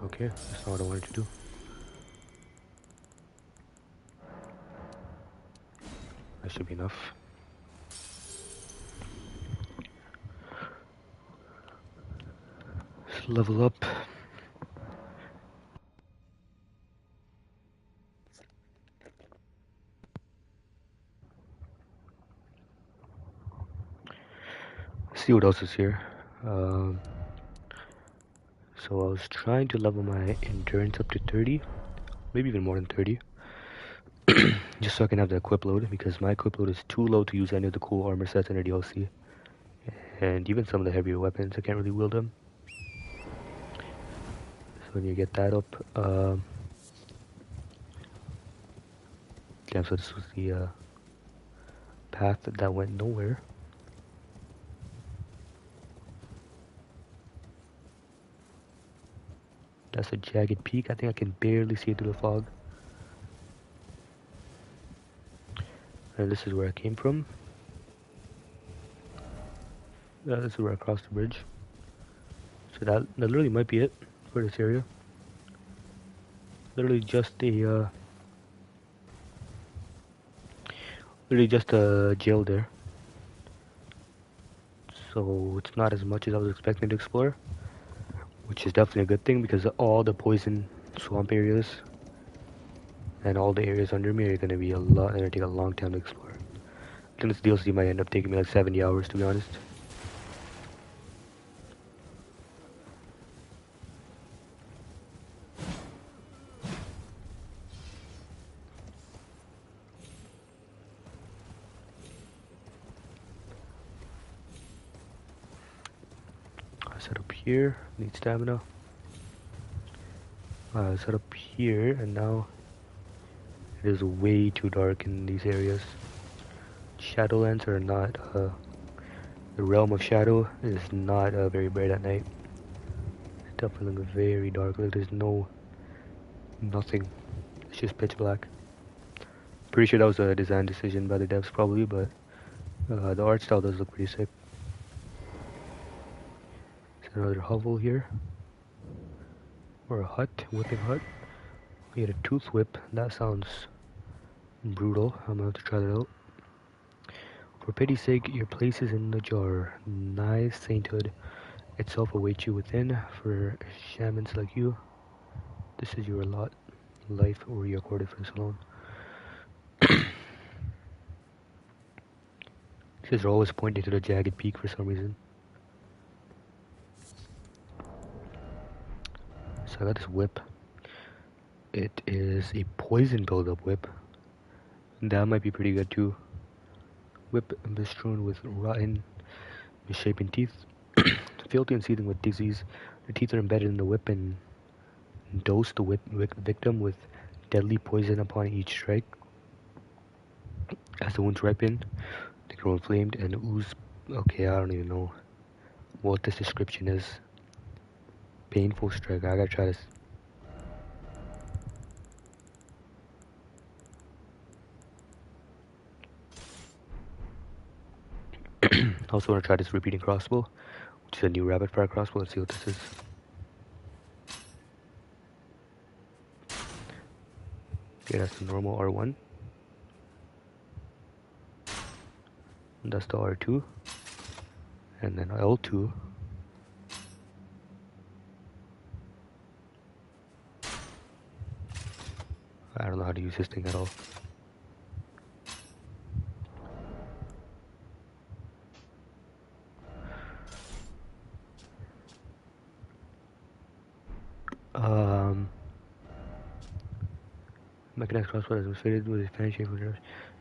Okay, that's not what I wanted to do. That should be enough. Let's level up. See what else is here. So I was trying to level my endurance up to 30, maybe even more than 30, just so I can have the equip load, because my equip load is too low to use any of the cool armor sets in the DLC, and even some of the heavier weapons, I can't really wield them. So when you get that up, damn, so this was the path that went nowhere. That's a jagged peak. I think I can barely see it through the fog. And this is where I came from. Yeah, this is where I crossed the bridge. So that literally might be it for this area. Literally just a jail there. So it's not as much as I was expecting to explore, which is definitely a good thing, because all the poison swamp areas and all the areas under me are gonna take a long time to explore. I think this DLC might end up taking me like 70 hours, to be honest. Set up here, need stamina. Set up here, and now it is way too dark in these areas. Shadowlands are not, the realm of shadow is not very bright at night. It's definitely very dark, like there's nothing. It's just pitch black. Pretty sure that was a design decision by the devs probably, but the art style does look pretty sick. There's another hovel here. Or a hut, whipping hut. We had a tooth whip. That sounds brutal. I'm gonna have to try that out. For pity's sake, your place is in the jar. Nice sainthood itself awaits you within for shamans like you. This is your lot, life, or you recorded for this alone. It says they're always pointing to the jagged peak for some reason. So I got this whip. It is a poison build-up whip. That might be pretty good too. Whip bestrewn with rotten, misshapen teeth. Filthy and seething with disease. The teeth are embedded in the whip and dose the victim with deadly poison upon each strike. As the wounds ripen, they grow inflamed and ooze. Okay, I don't even know what this description is. Painful strike. I gotta try this. I also want to try this repeating crossbow, which is a new rapid fire crossbow. Let's see what this is. Okay, that's the normal R1. And that's the R2. And then L2. I don't know how to use this thing at all. Mechanized crossbow is fitted with a finishing for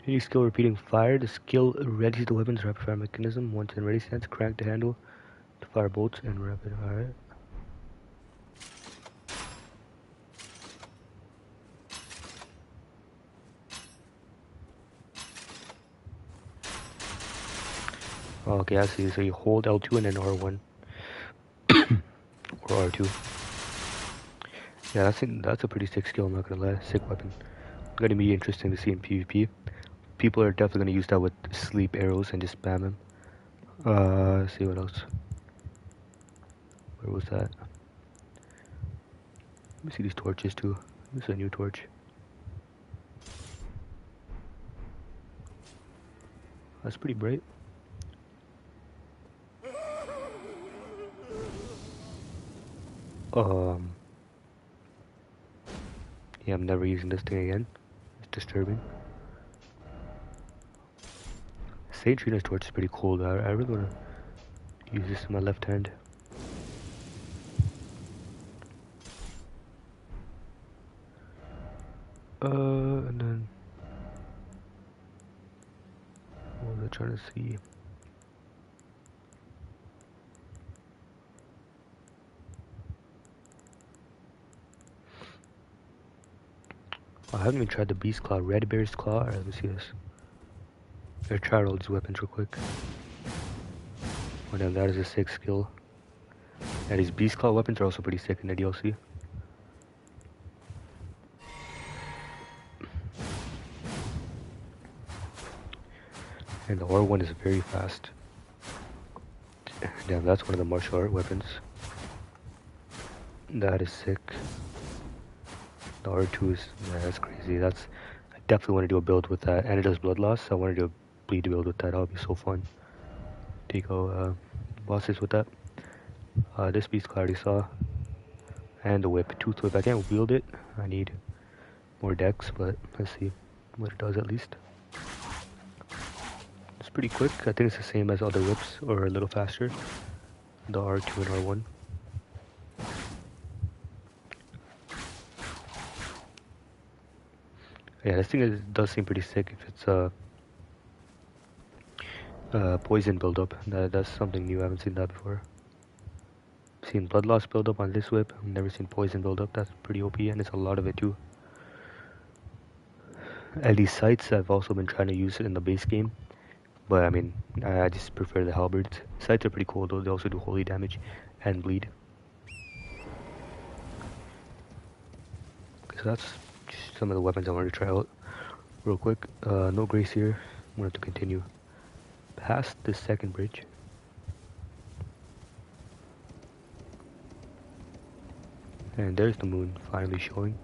any skill repeating fire. The skill readies the weapon's rapid fire mechanism. Once in ready stance, crank the handle to fire bolts and rapid fire. Okay, I see. So you hold L2 and then R1 or R2. Yeah, that's a pretty sick skill. I'm not gonna lie, sick weapon. Gonna be interesting to see in PvP. People are definitely gonna use that with sleep arrows and just spam them. Let's see what else. Where was that? Let me see these torches too. This is a new torch. That's pretty bright. Yeah, I'm never using this thing again. It's disturbing. Saint Trina's torch is pretty cool though. I really wanna use this in my left hand. And then what was I trying to see? I haven't even tried the Beast Claw, Red Bear's Claw. Alright, let me see this. I'll try all these weapons real quick. Oh damn, that is a sick skill. Yeah, these Beast Claw weapons are also pretty sick in the DLC. And the R1 is very fast. Damn, that's one of the martial art weapons. That is sick. The R2 is, yeah, that's crazy. I definitely want to do a build with that. And it does blood loss, so I want to do a bleed build with that. That would be so fun. Take out bosses with that. This beast I already saw. And the whip, tooth whip. I can't wield it. I need more dex, but let's see what it does at least. It's pretty quick. I think it's the same as other whips, or a little faster. The R2 and R1. Yeah, this thing does seem pretty sick if it's poison buildup. That's something new. I haven't seen that before. I've seen blood loss buildup on this whip. I've never seen poison buildup. That's pretty OP, and it's a lot of it too. And these sights, I've also been trying to use it in the base game, but I mean, I just prefer the halberds. Sights are pretty cool though. They also do holy damage and bleed. So that's just some of the weapons I wanted to try out real quick. No grace here. I wanted to continue past the second bridge. And there's the moon finally showing.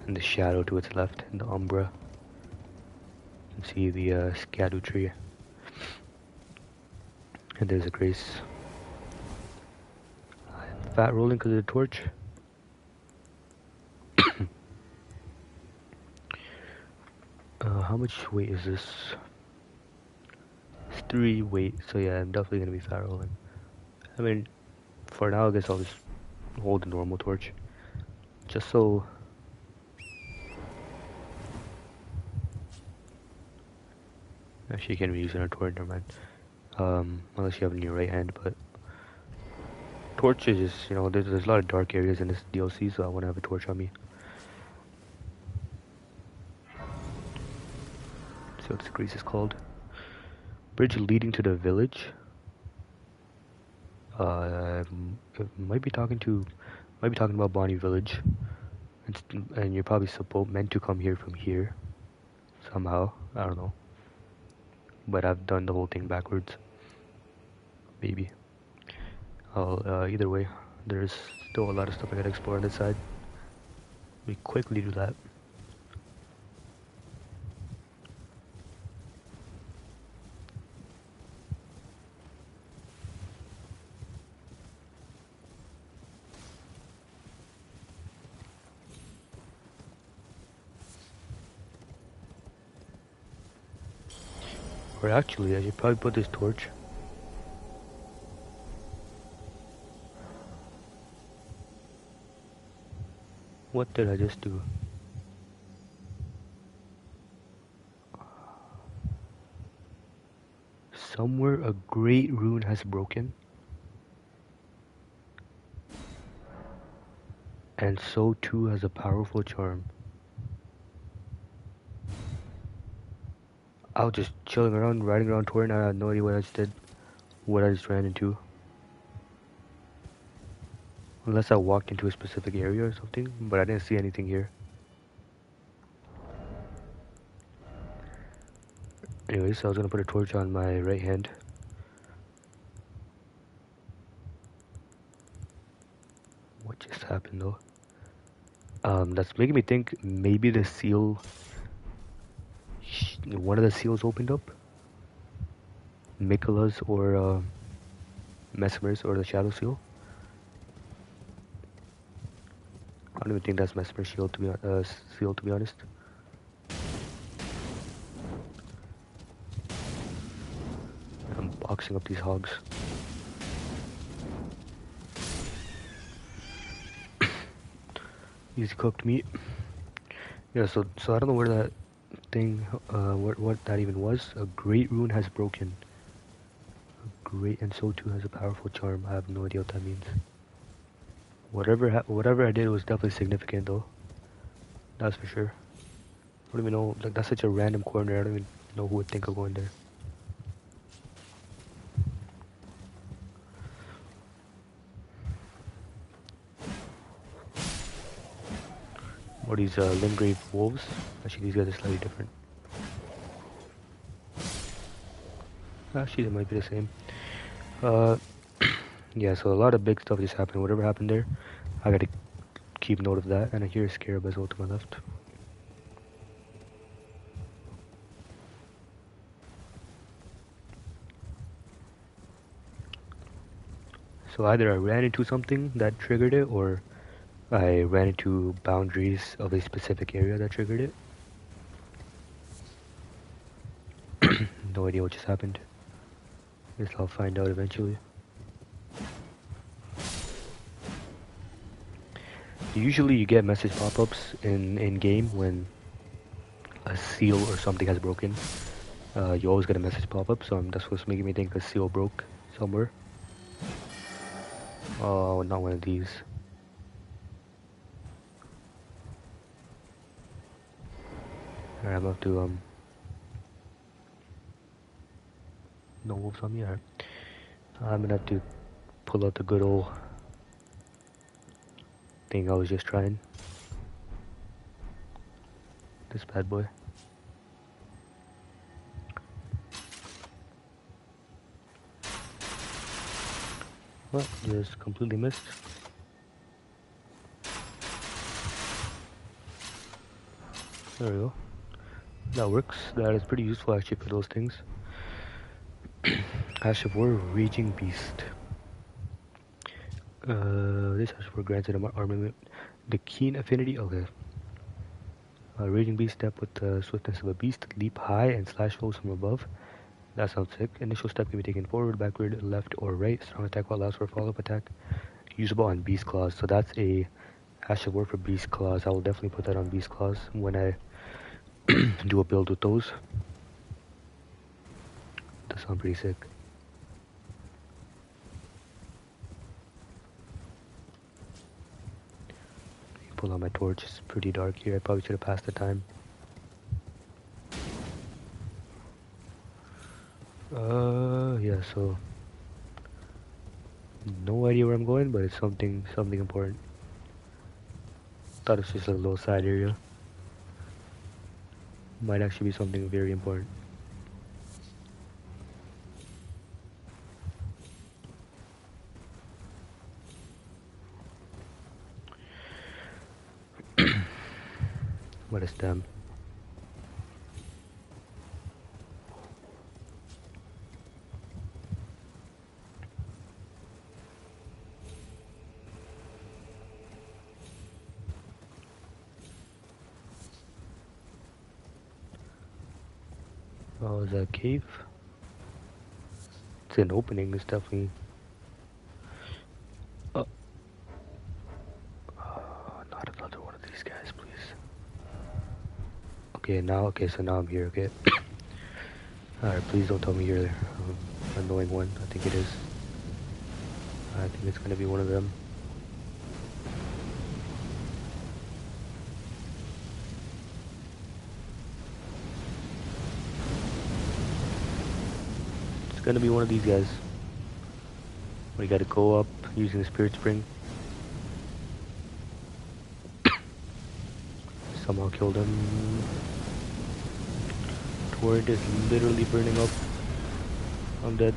And the shadow to its left, and the umbra. You can see the scadu tree. And there's a grace. I'm fat rolling because of the torch. How much weight is this? It's 3 weight, so yeah, I'm definitely gonna be fat rolling. I mean, for now, I guess I'll just hold the normal torch. Just so... Actually, you can't be using a torch, never mind. Unless you have it in your right hand, but... Torch is just, you know, there's a lot of dark areas in this DLC, so I want to have a torch on me. So this grease is called. Bridge leading to the village. It might be talking about Bonny Village, and you're probably meant to come here from here, somehow. I don't know, but I've done the whole thing backwards. Maybe. Either way, there's still a lot of stuff I gotta explore on this side. Let me quickly do that. Or actually, I should probably put this torch. What did I just do? Somewhere a great rune has broken. And so too has a powerful charm. I was just chilling around, riding around Torrent, I had no idea what I just did. What I just ran into. Unless I walked into a specific area or something, but I didn't see anything here. Anyways, I was gonna put a torch on my right hand. What just happened though? That's making me think maybe the seal... one of the seals opened up? Mikola's or Mesmer's or the Shadow Seal? I don't even think that's Mesmer's seal to be honest. I'm boxing up these hogs. Easy cooked meat. Yeah, so I don't know where that thing, what that even was. A great rune has broken. A great, and so too has a powerful charm. I have no idea what that means. Whatever I did was definitely significant though. That's for sure. I don't even know, like that's such a random corner, I don't even know who would think of going there. Or these Limgrave wolves. Actually, these guys are slightly different. Actually, they might be the same. Yeah, so a lot of big stuff just happened. Whatever happened there, I gotta keep note of that. And I hear a scarab as well to my left. So either I ran into something that triggered it, or I ran into boundaries of a specific area that triggered it. No idea what just happened. Guess I'll find out eventually. Usually you get message pop-ups in game when a seal or something has broken. You always get a message pop-up, so that's what's making me think a seal broke somewhere. Oh, not one of these. Alright, I'm up to no wolves on me. Alright, I'm gonna have to pull out the good old thing I was just trying. This bad boy. What? Just completely missed. There we go. That works. That is pretty useful actually for those things. Ash of War, Raging Beast. This Ash of War granted armament. The Keen Affinity, okay. Raging Beast step with the swiftness of a beast. Leap high and slash foes from above. That sounds sick. Initial step can be taken forward, backward, left, or right. Strong attack allows for follow-up attack. Usable on Beast Claws. So that's a Ash of War for Beast Claws. I will definitely put that on Beast Claws when I do a build with those. That sounds pretty sick. Pull out my torch. It's pretty dark here. I probably should have passed the time. Yeah, so no idea where I'm going, but it's something important. Thought it was just a little side area. Might actually be something very important. What a stem. Oh, is that a cave? It's an opening, it's definitely... Oh. Not another one of these guys, please. Okay, so now I'm here, okay? Alright, please don't tell me you're annoying one. I think it is. I think it's gonna be one of them. It's gonna be one of these guys. We gotta go up using the Spirit Spring. Somehow killed him. Torrent is literally burning up. I'm dead.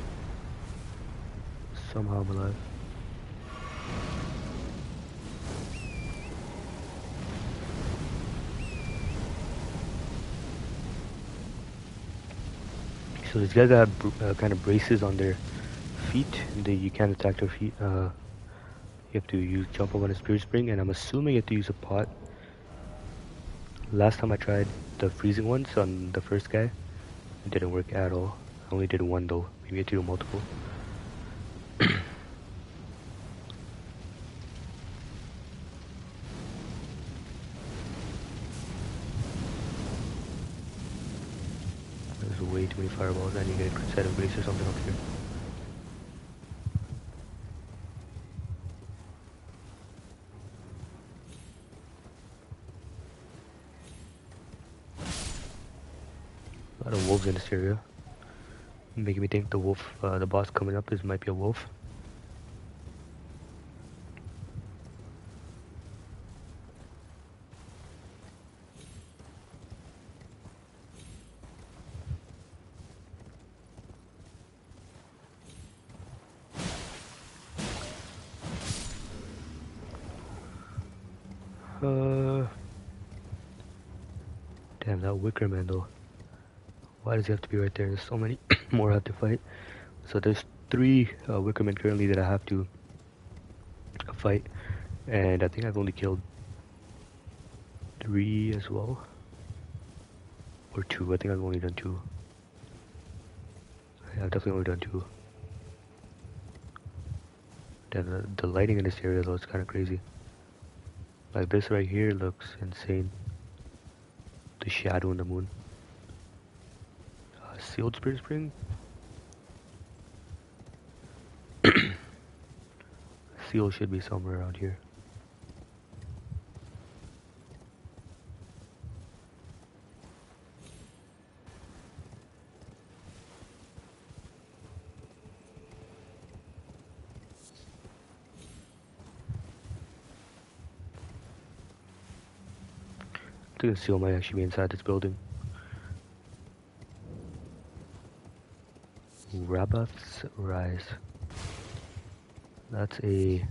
Somehow I'm alive. So these guys have kind of braces on their feet. You can't attack their feet. You have to jump up on a Spirit Spring, and I'm assuming you have to use a pot. Last time I tried the freezing ones on the first guy, it didn't work at all. I only did one though. Maybe I have to do multiple. There's way too many fireballs. I need to get a set of brace or something up here. A lot of wolves in this area. Making me think the wolf, the boss coming up might be a wolf. Damn, that Wicker Man though. Why does he have to be right there? There's so many more I have to fight. So there's 3 Wickermen currently that I have to fight. And I think I've only killed 3 as well. Or 2, I think I've only done 2. Yeah, I've definitely only done 2. Damn, the lighting in this area though is kind of crazy. Like this right here looks insane. The shadow in the moon. Sealed Spirit Spring? Seal should be somewhere around here. I think the seal might actually be inside this building. Rabbath's Rise. That's maybe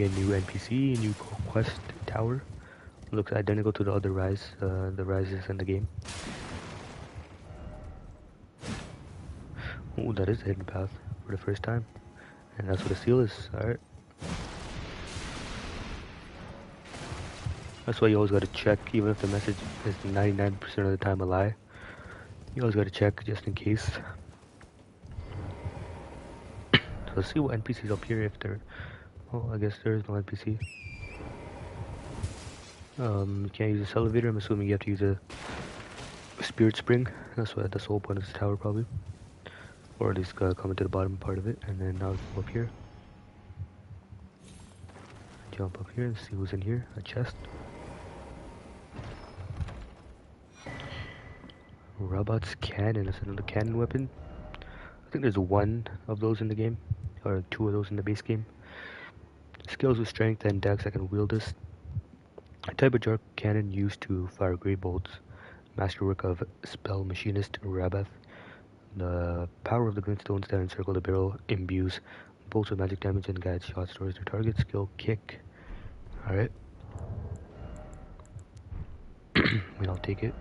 a new NPC, a new quest tower. Looks identical to the other Rise, the Rises in the game. Oh, that is a hidden path for the first time. And that's what the seal is, alright. That's why you always gotta check, even if the message is 99% of the time a lie. You always gotta check just in case. So let's see what NPC's up here if there. Oh, I guess there is no NPC. You can't use this elevator. I'm assuming you have to use a spirit spring. That's the whole point of this tower, probably. Or at least come to the bottom part of it, and then now go up here. Jump up here and see who's in here. A chest. Robot's cannon. That's another cannon weapon. I think there's one of those in the game, or two of those in the base game. Skills with strength and dex. I can wield this. A type of dark cannon used to fire great bolts. Masterwork of spell machinist Rabbath. The power of the glintstones that encircle the barrel imbues bolts with magic damage and guides shots towards their target. Skill kick. Alright. I'll take it.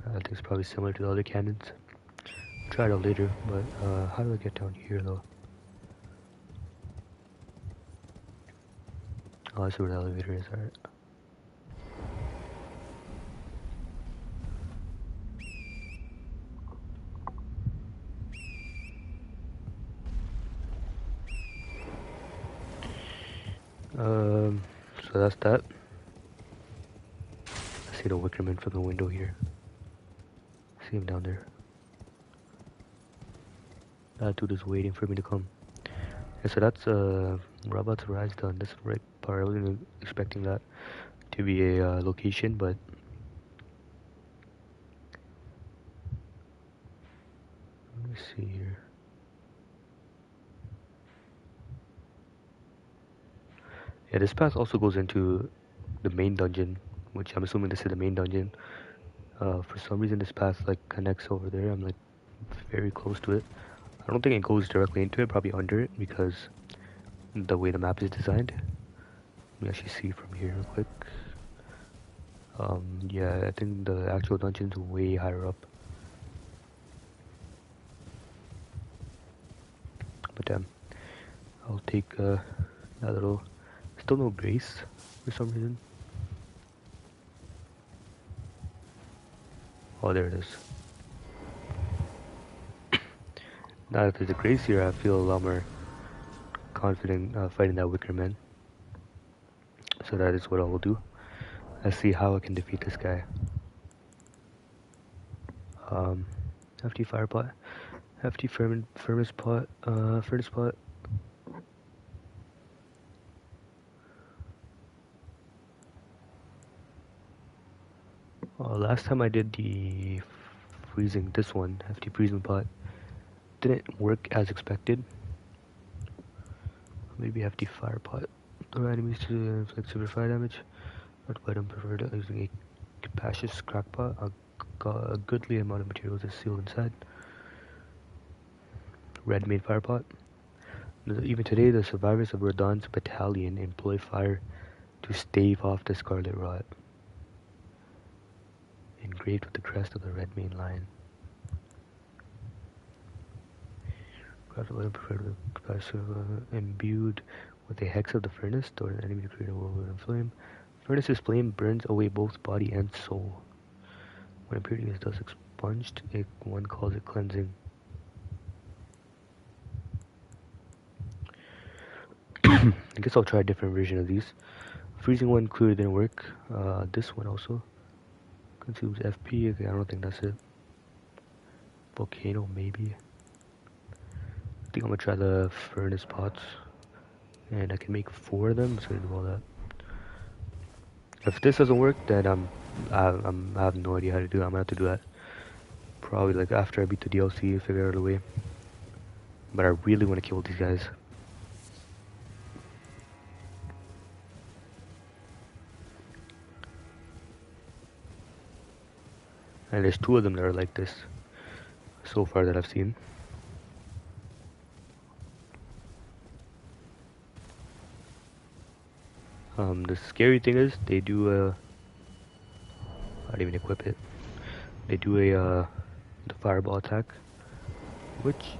I think it's probably similar to the other cannons. I'll try it out later, but how do I get down here though? Oh, I see where the elevator is, alright. So that's that. I see the Wickerman from the window here. I see him down there. That dude is waiting for me to come. Yeah, so that's Robot's Rise done. This is the right part. I wasn't expecting that to be a location, but let me see here. Yeah, this path also goes into the main dungeon, which I'm assuming this is the main dungeon. For some reason this path like connects over there. I'm like very close to it. I don't think it goes directly into it, probably under it, because the way the map is designed. Let me actually see from here real quick. Yeah, I think the actual dungeon's way higher up. But damn, I'll take that little. Still no grace for some reason. Oh, there it is. Now that there's a grace here, I feel a lot more confident fighting that Wickerman. So that is what I will do. Let's see how I can defeat this guy. Hefty fire pot, hefty furnace pot, furnace pot. Last time I did the freezing, this one, hefty freezing pot, didn't work as expected. Maybe hefty fire pot. Allow enemies to inflict super fire damage. Not quite unpreferred using a capacious crackpot. A goodly amount of materials is sealed inside. Red main fire pot. Even today, the survivors of Rodon's battalion employ fire to stave off the scarlet rot. Engraved with the crest of the red main lion. Imbued with the hex of the furnace, store an enemy to create a whirlwind of flame. Furnace's flame burns away both body and soul. When a purity is thus expunged, one calls it cleansing. I guess I'll try a different version of these. Freezing one clearly didn't work. This one also consumes FP. Okay, I don't think that's it. Volcano maybe. I think I'm gonna try the furnace pots, and I can make 4 of them. I'm just gonna do all that. If this doesn't work, then I have no idea how to do it. I'm gonna have to do that probably like after I beat the DLC, figure out a way. But I really want to kill these guys. And there's 2 of them that are like this so far that I've seen. The scary thing is they do I didn't even equip it. They do the fireball attack, which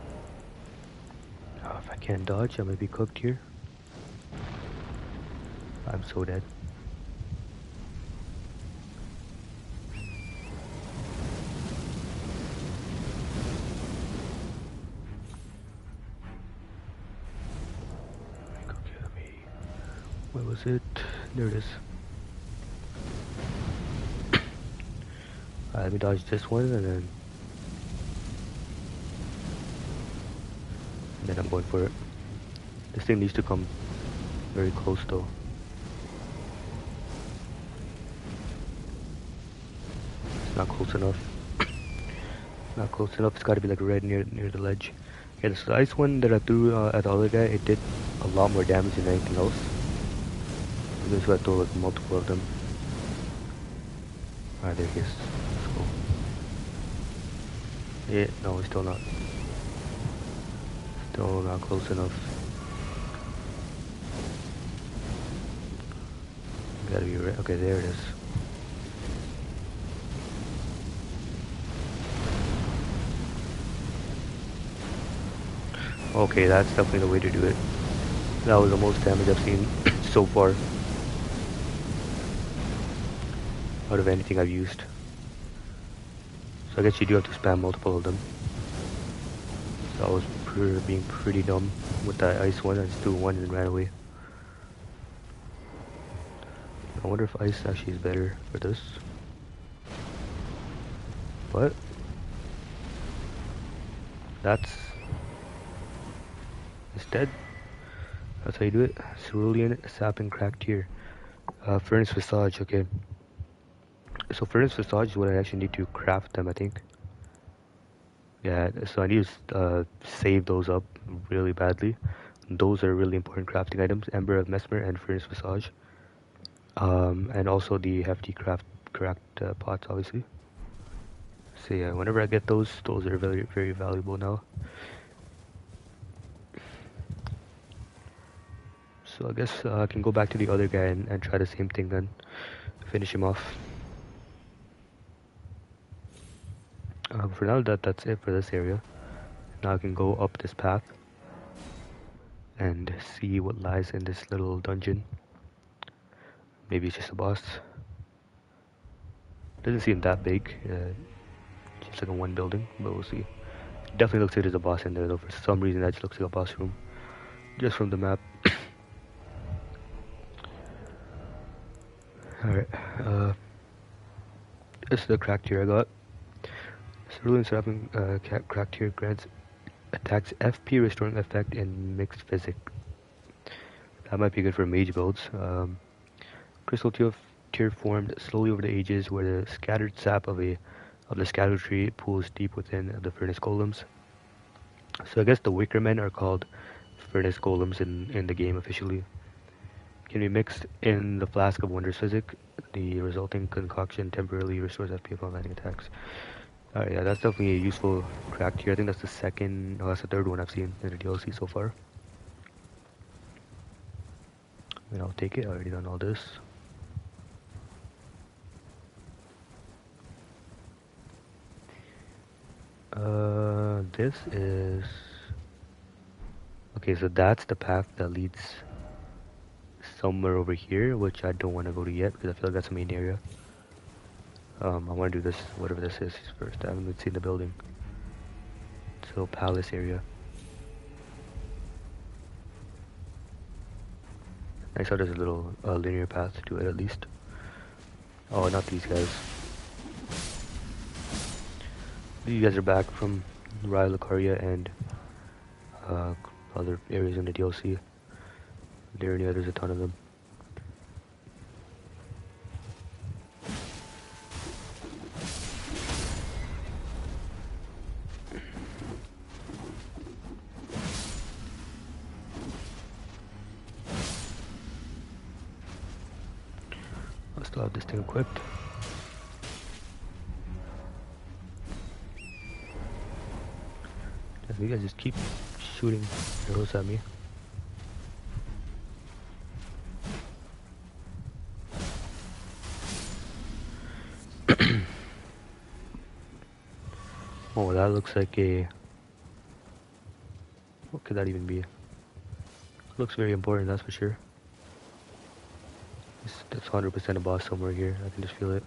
if I can't dodge, I might be cooked here. I'm so dead. was it? There it is. Alright, let me dodge this one and then I'm going for it. This thing needs to come very close though. It's not close enough. Not close enough. It's got to be like right near the ledge. Yeah, this ice one that I threw at the other guy, it did a lot more damage than anything else. This is why I throw like multiple of them. Alright, there he is. Let's go. Yeah, no, still not. Still not close enough. Gotta be right. Okay, there it is. Okay, that's definitely the way to do it. That was the most damage I've seen so far out of anything I've used. So I guess you do have to spam multiple of them. So I was being pretty dumb with that ice one. I just threw one and ran away. I wonder if ice actually is better for this. But that's instead. That's how you do it. Cerulean, sap, and cracked tier. Furnace Visage, okay. So Furnace Visage is what I actually need to craft them, I think. Yeah, so I need to save those up really badly. Those are really important crafting items. Ember of Mesmer and Furnace Visage. And also the hefty cracked pots, obviously. So yeah, whenever I get those are very, very valuable now. So I guess I can go back to the other guy and try the same thing then. Finish him off. For now, that's it for this area. Now I can go up this path and see what lies in this little dungeon. Maybe it's just a boss. Doesn't seem that big. Just like a one building, but we'll see. Definitely looks like there's a boss in there though. For some reason, that just looks like a boss room, just from the map. Alright, this is the cracked tier I got. Cerulean Seraphim cracked tier grants attacks FP restoring effect in mixed physic. That might be good for mage builds. Crystal tier formed slowly over the ages, where the scattered sap of the scattered tree pools deep within the furnace golems. So I guess the wicker men are called furnace golems in the game officially. Can be mixed in the flask of wondrous physic. The resulting concoction temporarily restores FP upon landing attacks. Alright, yeah, that's definitely a useful crack here. I think that's that's the third one I've seen in the DLC so far. And I'll take it. I already done all this. This is... Okay, so that's the path that leads somewhere over here, which I don't want to go to yet because I feel like that's the main area. I want to do this, whatever this is, first. I haven't seen the building. So, palace area. I saw there's a little linear path to it at least. Oh, not these guys. These guys are back from Raya Lucaria and other areas in the DLC. There's a ton of them. I still have this thing equipped. You guys just keep shooting arrows at me. Oh, that looks like a... What could that even be? Looks very important, that's for sure. That's 100% a boss somewhere here. I can just feel it.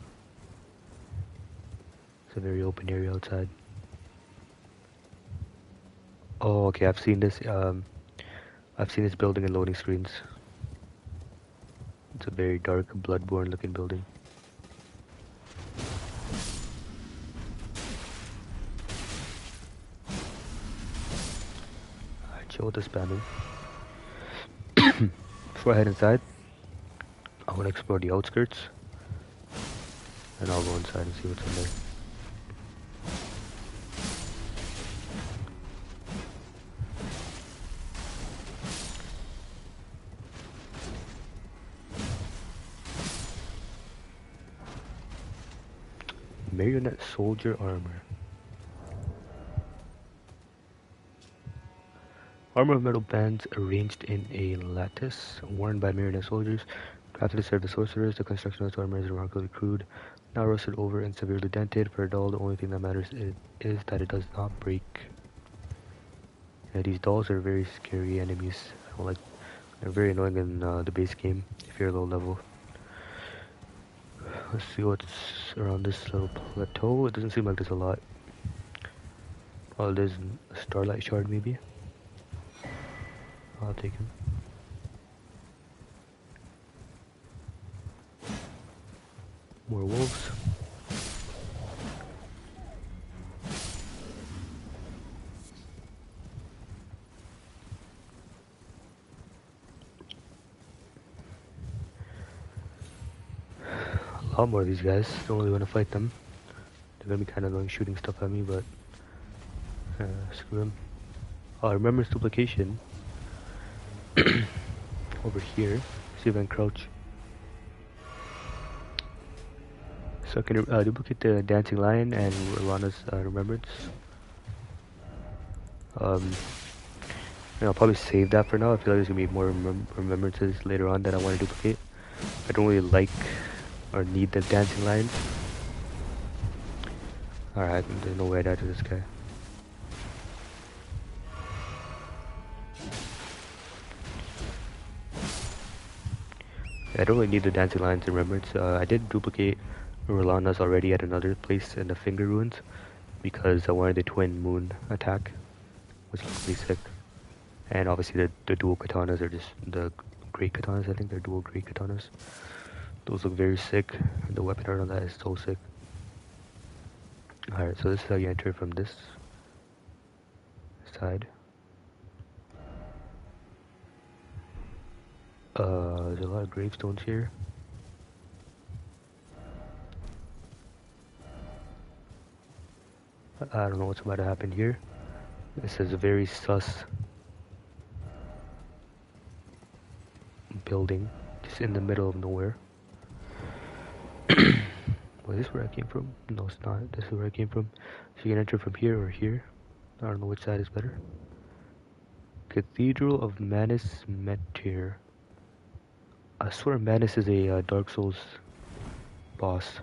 It's a very open area outside. Oh, okay, I've seen this. I've seen this building in loading screens. It's a very dark, bloodborne looking building. Alright, chill with the spamming. Before I head inside, I want to explore the outskirts. And I'll go inside and see what's in there. Marionette soldier armor. Armor of metal bands arranged in a lattice, worn by marionette soldiers. Crafted to serve the sorcerers, the construction of this armor is remarkably crude. Now rusted over and severely dented. For a doll, the only thing that matters is that it does not break. Yeah, these dolls are very scary enemies. I don't like. They're very annoying in the base game if you're low level. Let's see what's around this little plateau. It doesn't seem like there's a lot. Oh, there's a starlight shard maybe. I'll take him. More wolves. A lot more of these guys. Don't really want to fight them. They're gonna be kind of annoying shooting stuff at me, but screw them. Oh, remembrance duplication. Over here. See if I can crouch. So I can duplicate the dancing lion and Lana's remembrance. And I'll probably save that for now. I feel like there's gonna be more remembrances later on that I want to duplicate. I don't really like or need the dancing lions. Alright, there's no way I died to this guy. I don't really need the dancing lions in remembrance. I did duplicate Rolana's already at another place in the Finger Ruins because I wanted the twin moon attack, which looks pretty sick. And obviously the dual katanas are just the great katanas. I think they're dual great katanas. Those look very sick. The weapon art on that is so sick. Alright, so this is how you enter from this side. There's a lot of gravestones here. I don't know what's about to happen here. This is a very sus building, just in the middle of nowhere. Was this where I came from? No, it's not. This is where I came from. So you can enter from here or here. I don't know which side is better. Cathedral of Manus Metyr. I swear Manus is a Dark Souls boss.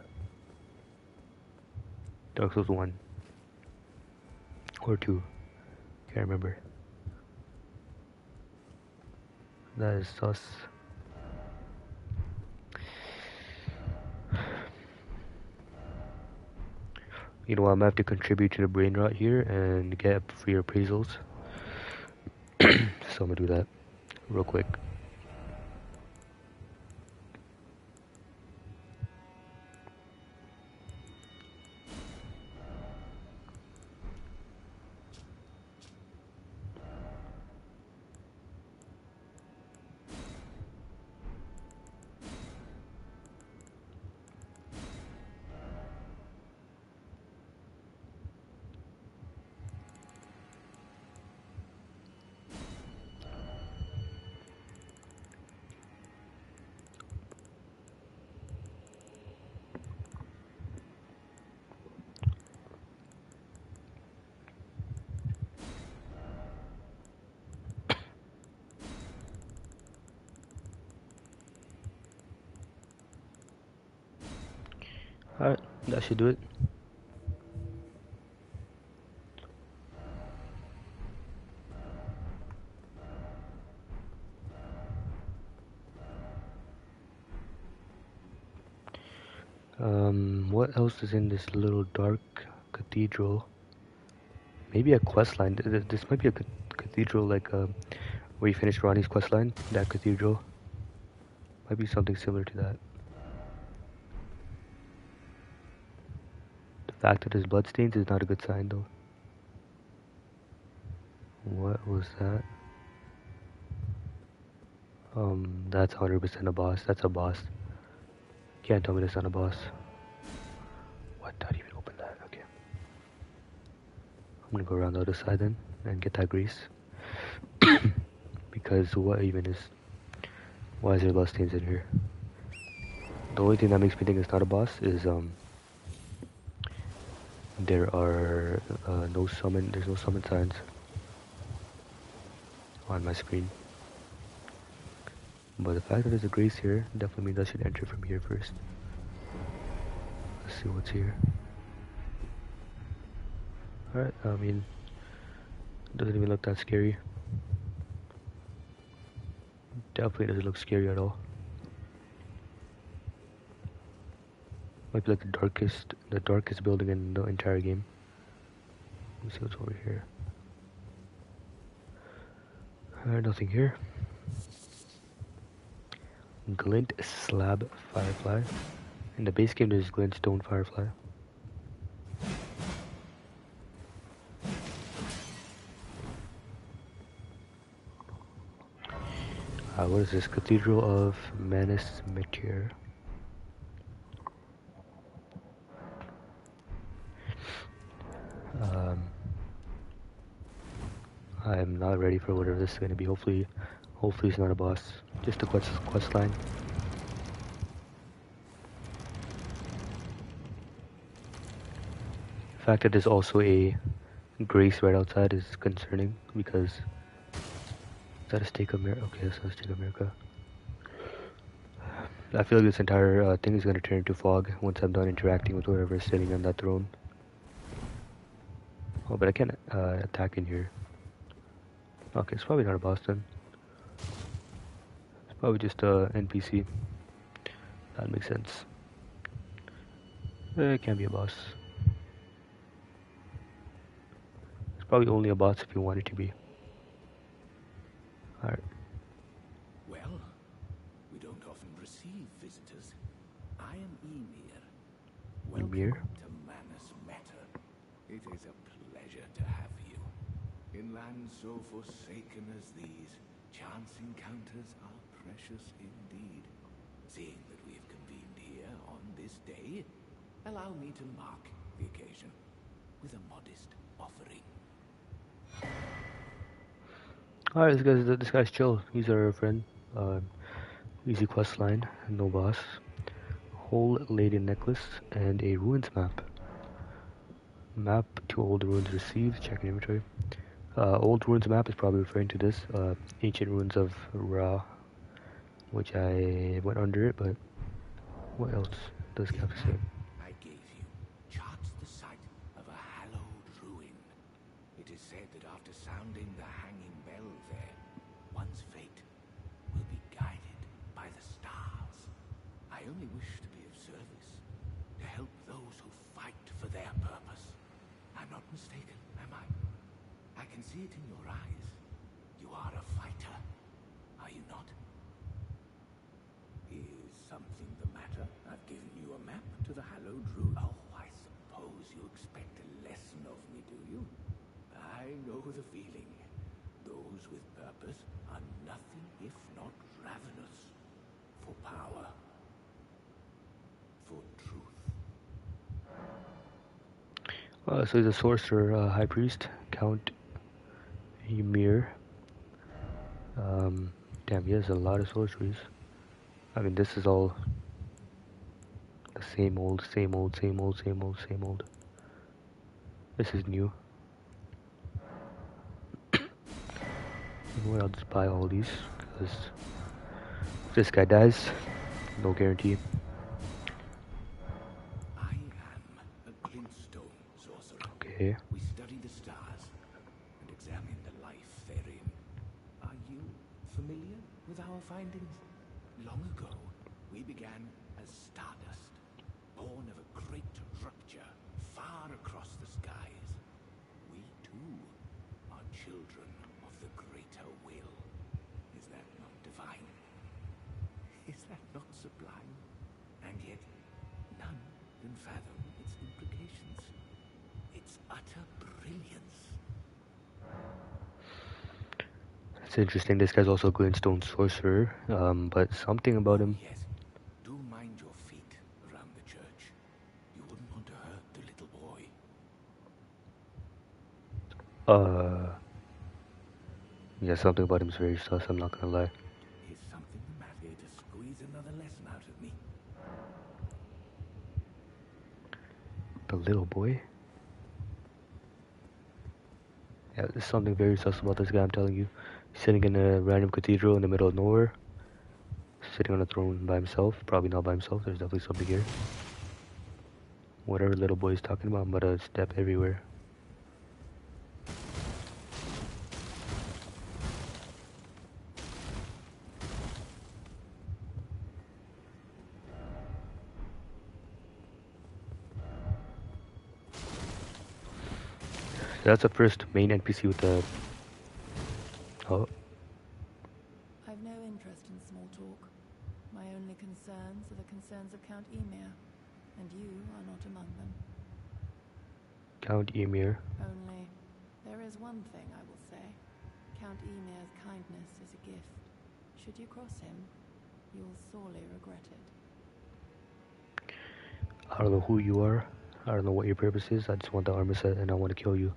Dark Souls 1. Or 2. Can't remember. That is sus. You know what, I'm gonna have to contribute to the brain rot here and get free appraisals. So I'm gonna do that real quick. Alright, that should do it. What else is in this little dark cathedral? Maybe a quest line. This might be a cathedral like where you finish Ronnie's quest line. That cathedral Might be something similar to that. The fact that there's bloodstains is not a good sign though. What was that? That's 100% a boss. That's a boss. Can't tell me that's not a boss. What? How do you even open that? Okay. I'm gonna go around the other side then and get that grease. Because what even is... Why is there bloodstains in here? The only thing that makes me think it's not a boss is there are there's no summon signs on my screen. But the fact that there's a grace here definitely means I should enter from here first. Let's see what's here. Alright, I mean, doesn't even look that scary. Definitely doesn't look scary at all. Might be like the darkest building in the entire game. Let's see what's over here. Alright, nothing here. Glint slab firefly. In the base game there's glint stone firefly. What is this? Cathedral of Manus, Metyr. I'm not ready for whatever this is going to be. Hopefully it's not a boss. Just a quest line. The fact that there's also a grace right outside is concerning because... Is that a stake of America? Okay, that's not a stake of America. I feel like this entire thing is going to turn into fog once I'm done interacting with whoever is sitting on that throne. Oh, but I can't attack in here. Okay, it's probably not a boss then. It's probably just a NPC. That makes sense. It can't be a boss. It's probably only a boss if you want it to be. Alright. Well, we don't often receive visitors. I am Emir. Welcome to Manus Metyr. It is a pleasure to have you. In lands so forsaken as these, chance encounters are precious indeed. Seeing that we have convened here on this day, allow me to mark the occasion with a modest offering. Alright, this guy's chill. He's our friend. Easy quest line, no boss. Whole lady necklace and a ruins map. Map to old ruins received. Check inventory. Old ruins map is probably referring to this ancient ruins of Ra, which I went under it. But what else does it have to say? I gave you charts the site of a hallowed ruin. It is said that after sounding the hanging bell there, one's fate will be guided by the stars. I only wish to be of service, to help those who fight for their purpose. I'm not mistaken, am I? I can see it in your eyes. You are a fighter, are you not? Is something the matter? I've given you a map to the hallowed ruin. Oh, I suppose you expect a lesson of me, do you? I know the feeling. Those with purpose are nothing if not ravenous. For power. For truth. So he's a sorcerer, high priest, Count Ymir. Damn, he has a lot of sorceries. I mean, this is all the same old. This is new. You know what, I'll just buy all these, because if this guy dies, no guarantee. I am a glintstone sorcerer. Okay. We study the stars and examine the life therein. Are you familiar with our findings? Long ago, we began as stardust, born of a great rupture far across the skies. We too are children of the greater will. Is that not divine? Is that It's interesting. This guy's also a glintstone sorcerer, but something about him. Yes. Do mind your feet around the church. You wouldn't want to hurt the little boy. Yeah, something about him is very sus. I'm not gonna lie. Is something the matter to squeeze another lesson out of me? The little boy. Yeah, there's something very sus about this guy. I'm telling you. Sitting in a random cathedral in the middle of nowhere. Sitting on a throne by himself. Probably not by himself. There's definitely something here. Whatever little boy is talking about, I'm about to step everywhere. That's the first main NPC with the... Oh, I've no interest in small talk. My only concerns are the concerns of Count Emir, and you are not among them. Count Emir. Only, there is one thing I will say. Count Emir's kindness is a gift. Should you cross him, you will sorely regret it. I don't know who you are. I don't know what your purpose is. I just want the armor set and I want to kill you.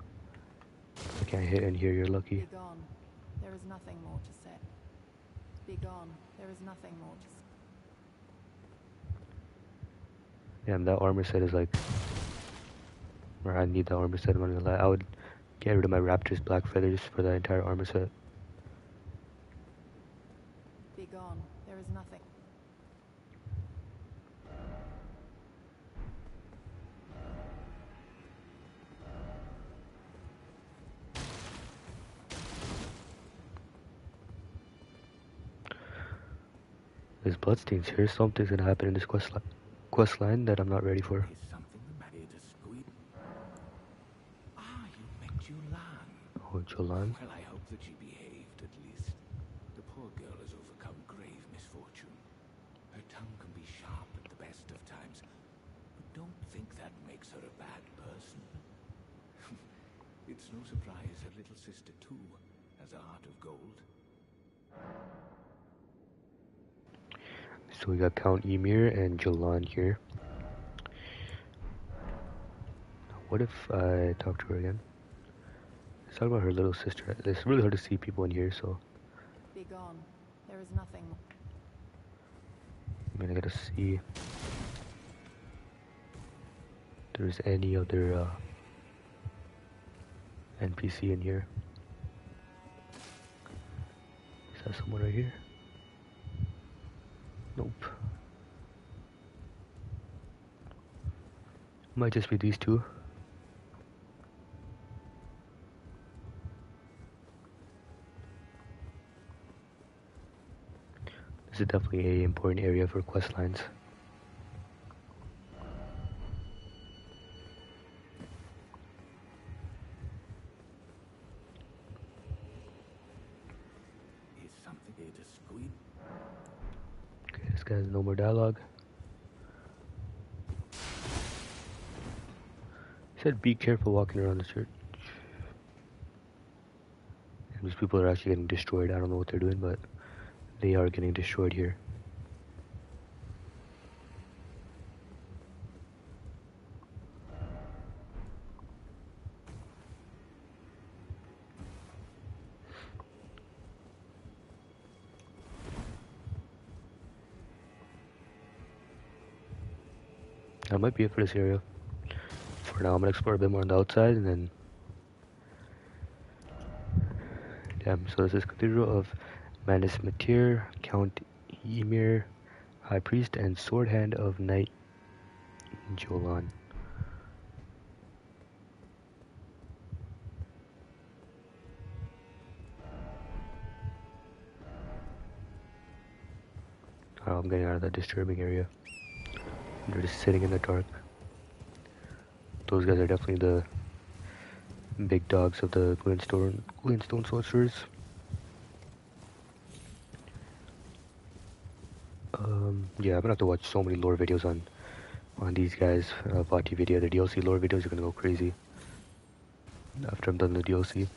If I can't hit and here, you're lucky. Be gone. There is nothing more to say. Be gone. There is nothing more to say. Damn, that armor set is like... Or I need that armor set, I'm not gonna lie. I would get rid of my raptor's black feathers for that entire armor set. Be gone. There is nothing. There's bloodstains here. Something's gonna happen in this quest line that I'm not ready for. Is something the matter to squeeze? Ah, you met Julan. Oh, Jolan. Well, I hope that she behaved at least. The poor girl has overcome grave misfortune. Her tongue can be sharp at the best of times, but don't think that makes her a bad person. It's no surprise her little sister too has a heart of gold. So we got Count Emir and Jolan here. What if I talk to her again? Let's talk about her little sister. It's really hard to see people in here, so Be gone. There is nothing. I'm gonna gotta see if there's any other NPC in here. Is that someone right here? Nope. Might just be these two. This is definitely an important area for quest lines. Is something there to squeeze? Okay, this guy has no more dialogue. He said be careful walking around the church. And these people are actually getting destroyed. I don't know what they're doing, but they are getting destroyed here. That might be it for this area. For now, I'm gonna explore a bit more on the outside, and then... Damn, so this is Cathedral of Manus Metyr, Count Emir, High Priest, and Sword Hand of Knight Jolan. Oh, I'm getting out of that disturbing area. They're just sitting in the dark. Those guys are definitely the big dogs of the glintstone sorcerers. Yeah, I'm gonna have to watch so many lore videos on these guys. Vati video, the DLC lore videos are gonna go crazy after I'm done the DLC.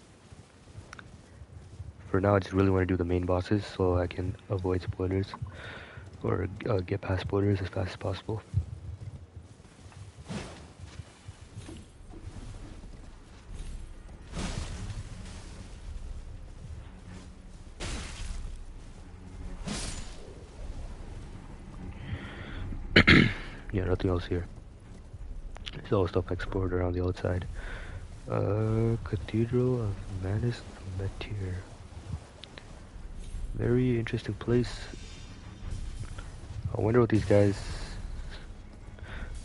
for now, I just really want to do the main bosses so I can avoid spoilers or get past spoilers as fast as possible. Yeah, nothing else here. There's all stuff explored around the outside. Cathedral of Manus, Metyr. Very interesting place. I wonder what these guys.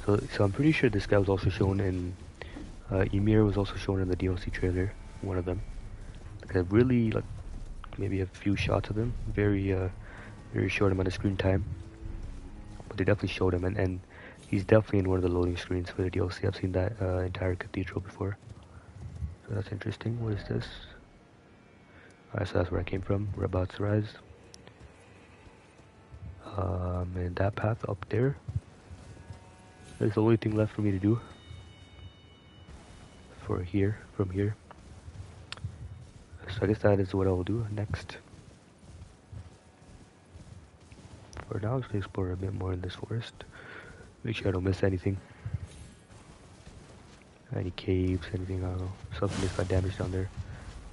So I'm pretty sure this guy was also shown in. Ymir was also shown in the DLC trailer. One of them. Like a really like maybe a few shots of him. Very short amount of screen time. But they definitely showed him, and he's definitely in one of the loading screens for the DLC. I've seen that entire cathedral before. So that's interesting. What is this? Alright, so that's where I came from. We're about to rise. And that path up there is the only thing left for me to do. From here. So I guess that is what I will do next. For now, I'm just gonna explore a bit more in this forest. Make sure I don't miss anything. Any caves, anything, I don't know. Something just got damaged down there.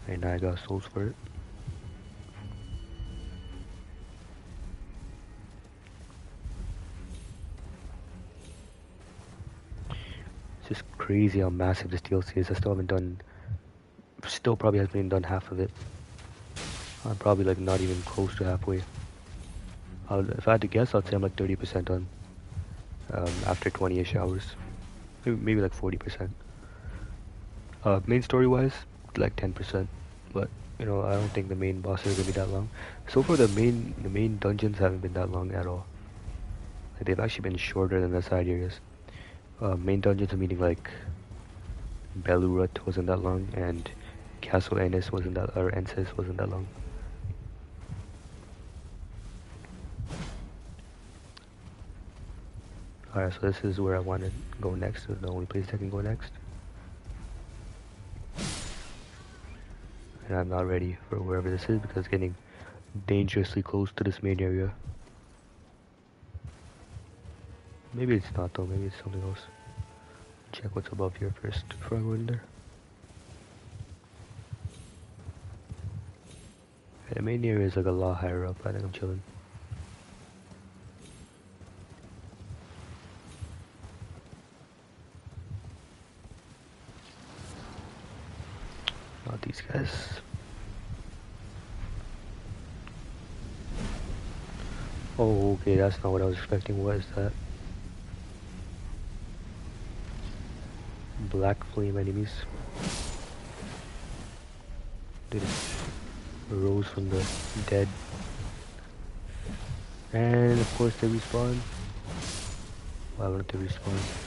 And I got souls for it. It's just crazy how massive this DLC is. I still haven't done... Still probably hasn't even done half of it. I'm probably like not even close to halfway. If I had to guess, I'd say I'm like 30% done. After 20-ish hours. Maybe like 40%. Main story-wise, like 10%. But, you know, I don't think the main bosses are gonna be that long. So far, the main dungeons haven't been that long at all. Like, they've actually been shorter than the side areas. Main dungeons, meaning like Belurut wasn't that long, and Castle Ennis wasn't that, or Ensis wasn't that long. Alright, so this is where I want to go next. This is the only place I can go next. And I'm not ready for wherever this is because it's getting dangerously close to this main area. Maybe it's not though, maybe it's something else. Check what's above here first before I go in there. Okay, the main area is like a lot higher up. I think I'm chilling. Not these guys. Oh, okay, that's not what I was expecting. What is that? Black flame enemies. They just rose from the dead. And of course they respawn. Why wouldn't they respawn?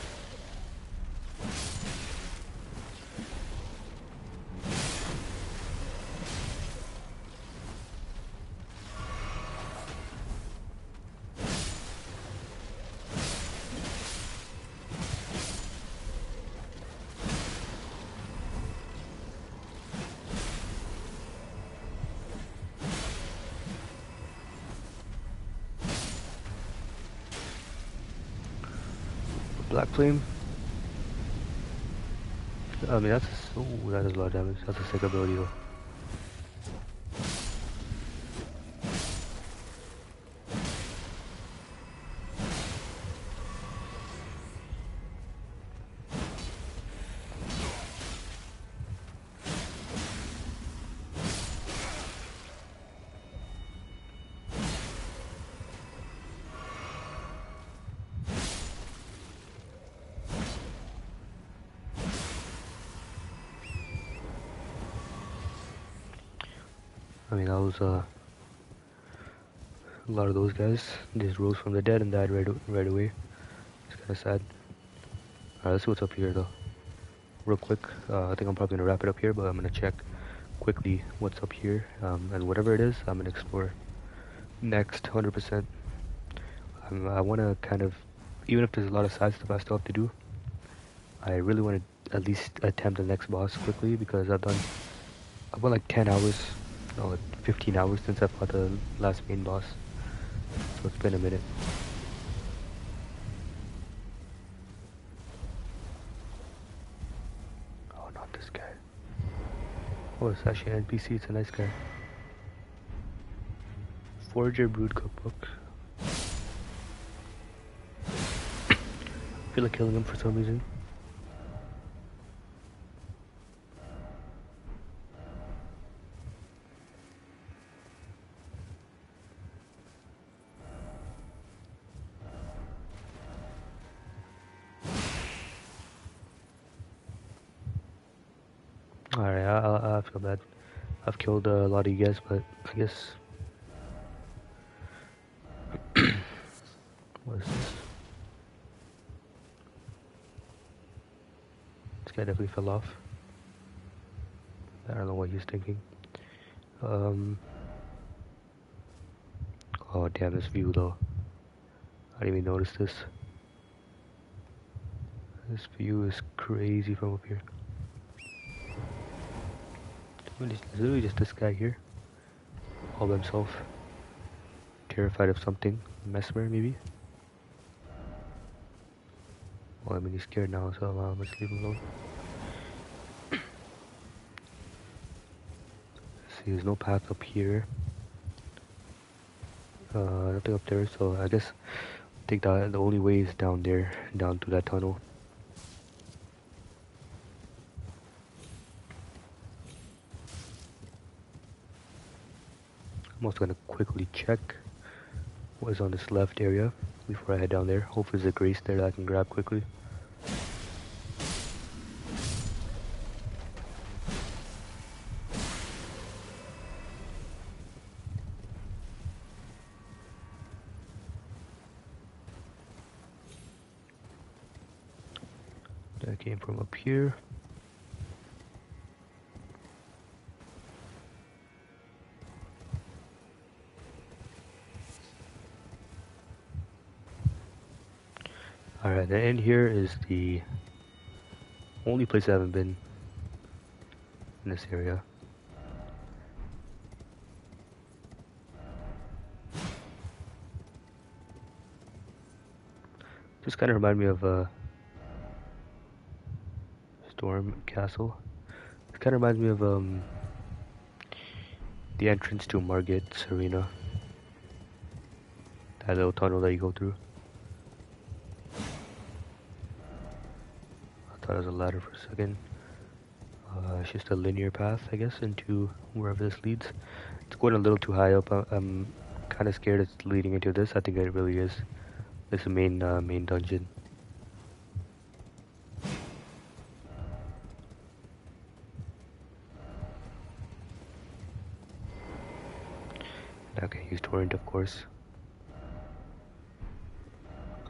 Black flame. I mean that is a lot of damage. That's a sick ability though. I mean, that was a lot of those guys just rose from the dead and died right away. It's kind of sad. Alright, let's see what's up here though. Real quick, I think I'm probably gonna wrap it up here, but I'm gonna check quickly what's up here, and whatever it is, I'm gonna explore next 100%. I want to kind of, even if there's a lot of side stuff I still have to do, I really want to at least attempt the next boss quickly because I've done like 10 hours Oh, 15 hours since I fought the last main boss. So it's been a minute. Oh, not this guy. Oh, it's actually an NPC. It's a nice guy. Forager Brood Cookbook. I feel like killing him for some reason. Alright, I feel bad. I've killed a lot of you guys, but I guess... What is this? This guy definitely fell off. I don't know what he's thinking. Oh damn, this view though. I didn't even notice this. This view is crazy from up here. It's literally just this guy here. All by himself. Terrified of something. Mesmer maybe? Well, I mean he's scared now, so let's leave him alone. See, there's no path up here. Nothing up there, so I guess I think that the only way is down there, down to that tunnel. I'm also gonna quickly check what is on this left area before I head down there. Hopefully there's a grace there that I can grab quickly. That came from up here. Alright, the end here is the only place I haven't been in this area. Just kind of remind me of Storm Castle. It kind of reminds me of the entrance to Margit's Arena. That little tunnel that you go through. I thought it was a ladder for a second. It's just a linear path, I guess, into wherever this leads. It's going a little too high up. I'm kind of scared it's leading into this. I think it really is. This is the main dungeon. I can use torrent, of course.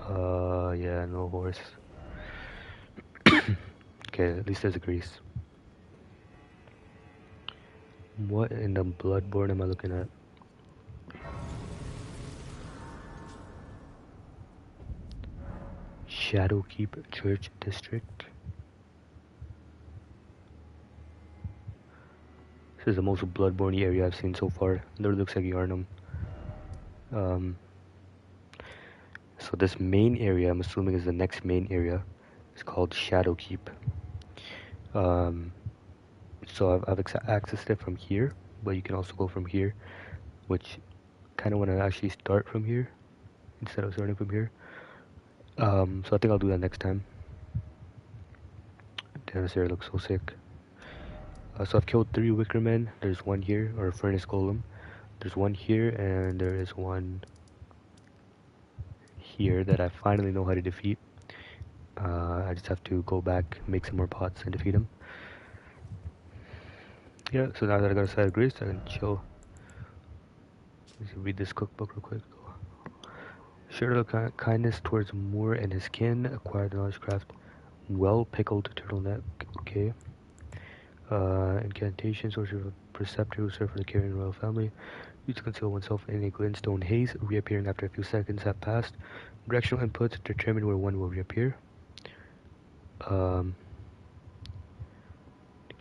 Yeah, no horse. Okay, at least there's a grease. What in the Bloodborne am I looking at? Shadowkeep Church District. This is the most Bloodborne area I've seen so far. It literally looks like Yarnum. So this main area, I'm assuming, is the next main area. It's called Shadowkeep. So I've accessed it from here, but you can also go from here, which kind of want to actually start from here instead of starting from here. So I think I'll do that next time. Damn, this area looks so sick. So I've killed 3 Wickermen. There's one here, or Furnace Golem. There's one here, and there is one here that I finally know how to defeat. I just have to go back, make some more pots, and defeat him. Yeah, so now that I got a side of grace, I can chill. Let's read this cookbook real quick. Share the kindness towards Moor and his kin. Acquire the knowledge craft well-pickled turtleneck. Okay. Incantations, or preceptor who serve for the Carrion royal family. Used to conceal oneself in a glintstone haze, reappearing after a few seconds have passed. Directional inputs determine where one will reappear.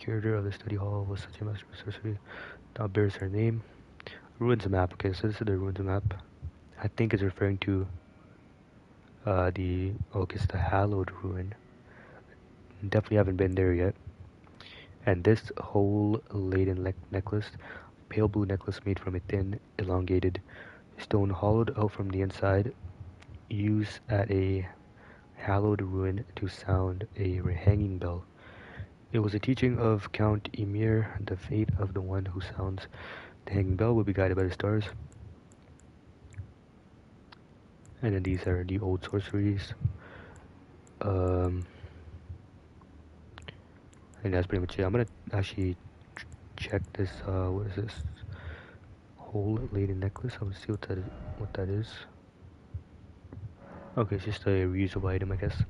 curator of the study hall was such a master of sorcery. Now bears her name. Ruins map. Okay, so this is the ruins map. I think it's referring to it's the hallowed ruin. Definitely haven't been there yet. And this whole laden necklace, pale blue necklace made from a thin, elongated stone hollowed out from the inside, used at a hallowed ruin to sound a hanging bell. It was a teaching of Count Emir. The fate of the one who sounds the hanging bell will be guided by the stars. And then these are the old sorceries. And that's pretty much it. I'm gonna actually check this. What is this? Whole laden necklace. I'm gonna see what that is. Okay, it's just a reusable item, I guess.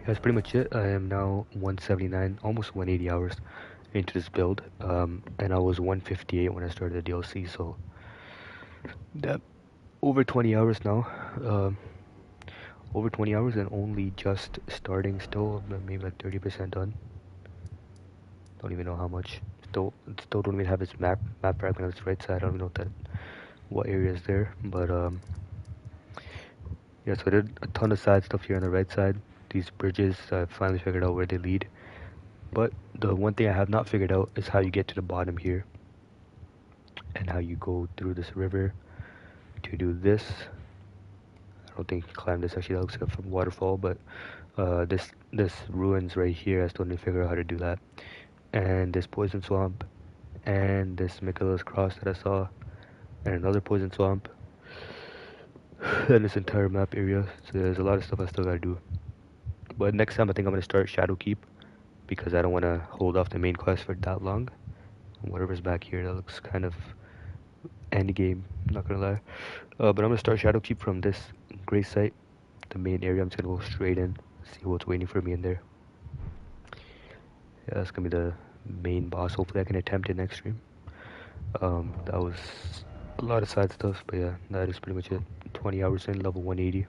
That's pretty much it. I am now 179, almost 180 hours into this build, and I was 158 when I started the DLC. So that over 20 hours now. Over 20 hours and only just starting. Still maybe like 30% done. Don't even know how much. Still don't even have its map fragment on its right side. I don't even know what area is there, but yeah. So I did a ton of side stuff here on the right side. These bridges, I finally figured out where they lead. But the one thing I have not figured out is how you get to the bottom here, and how you go through this river to do this. I don't think you climb this. Actually, that looks like a waterfall, but this ruins right here. I still need to figure out how to do that. And this poison swamp, and this Michaela's cross that I saw, and another poison swamp, and this entire map area. So there's a lot of stuff I still gotta do. But next time I think I'm gonna start Shadowkeep, because I don't want to hold off the main quest for that long. And whatever's back here, that looks kind of end game, not gonna lie. But I'm gonna start Shadowkeep from this gray site, the main area. I'm just gonna go straight in, see what's waiting for me in there. Yeah, that's gonna be the main boss. Hopefully I can attempt it next stream. That was a lot of side stuff, but yeah, that is pretty much it. 20 hours in, level 180.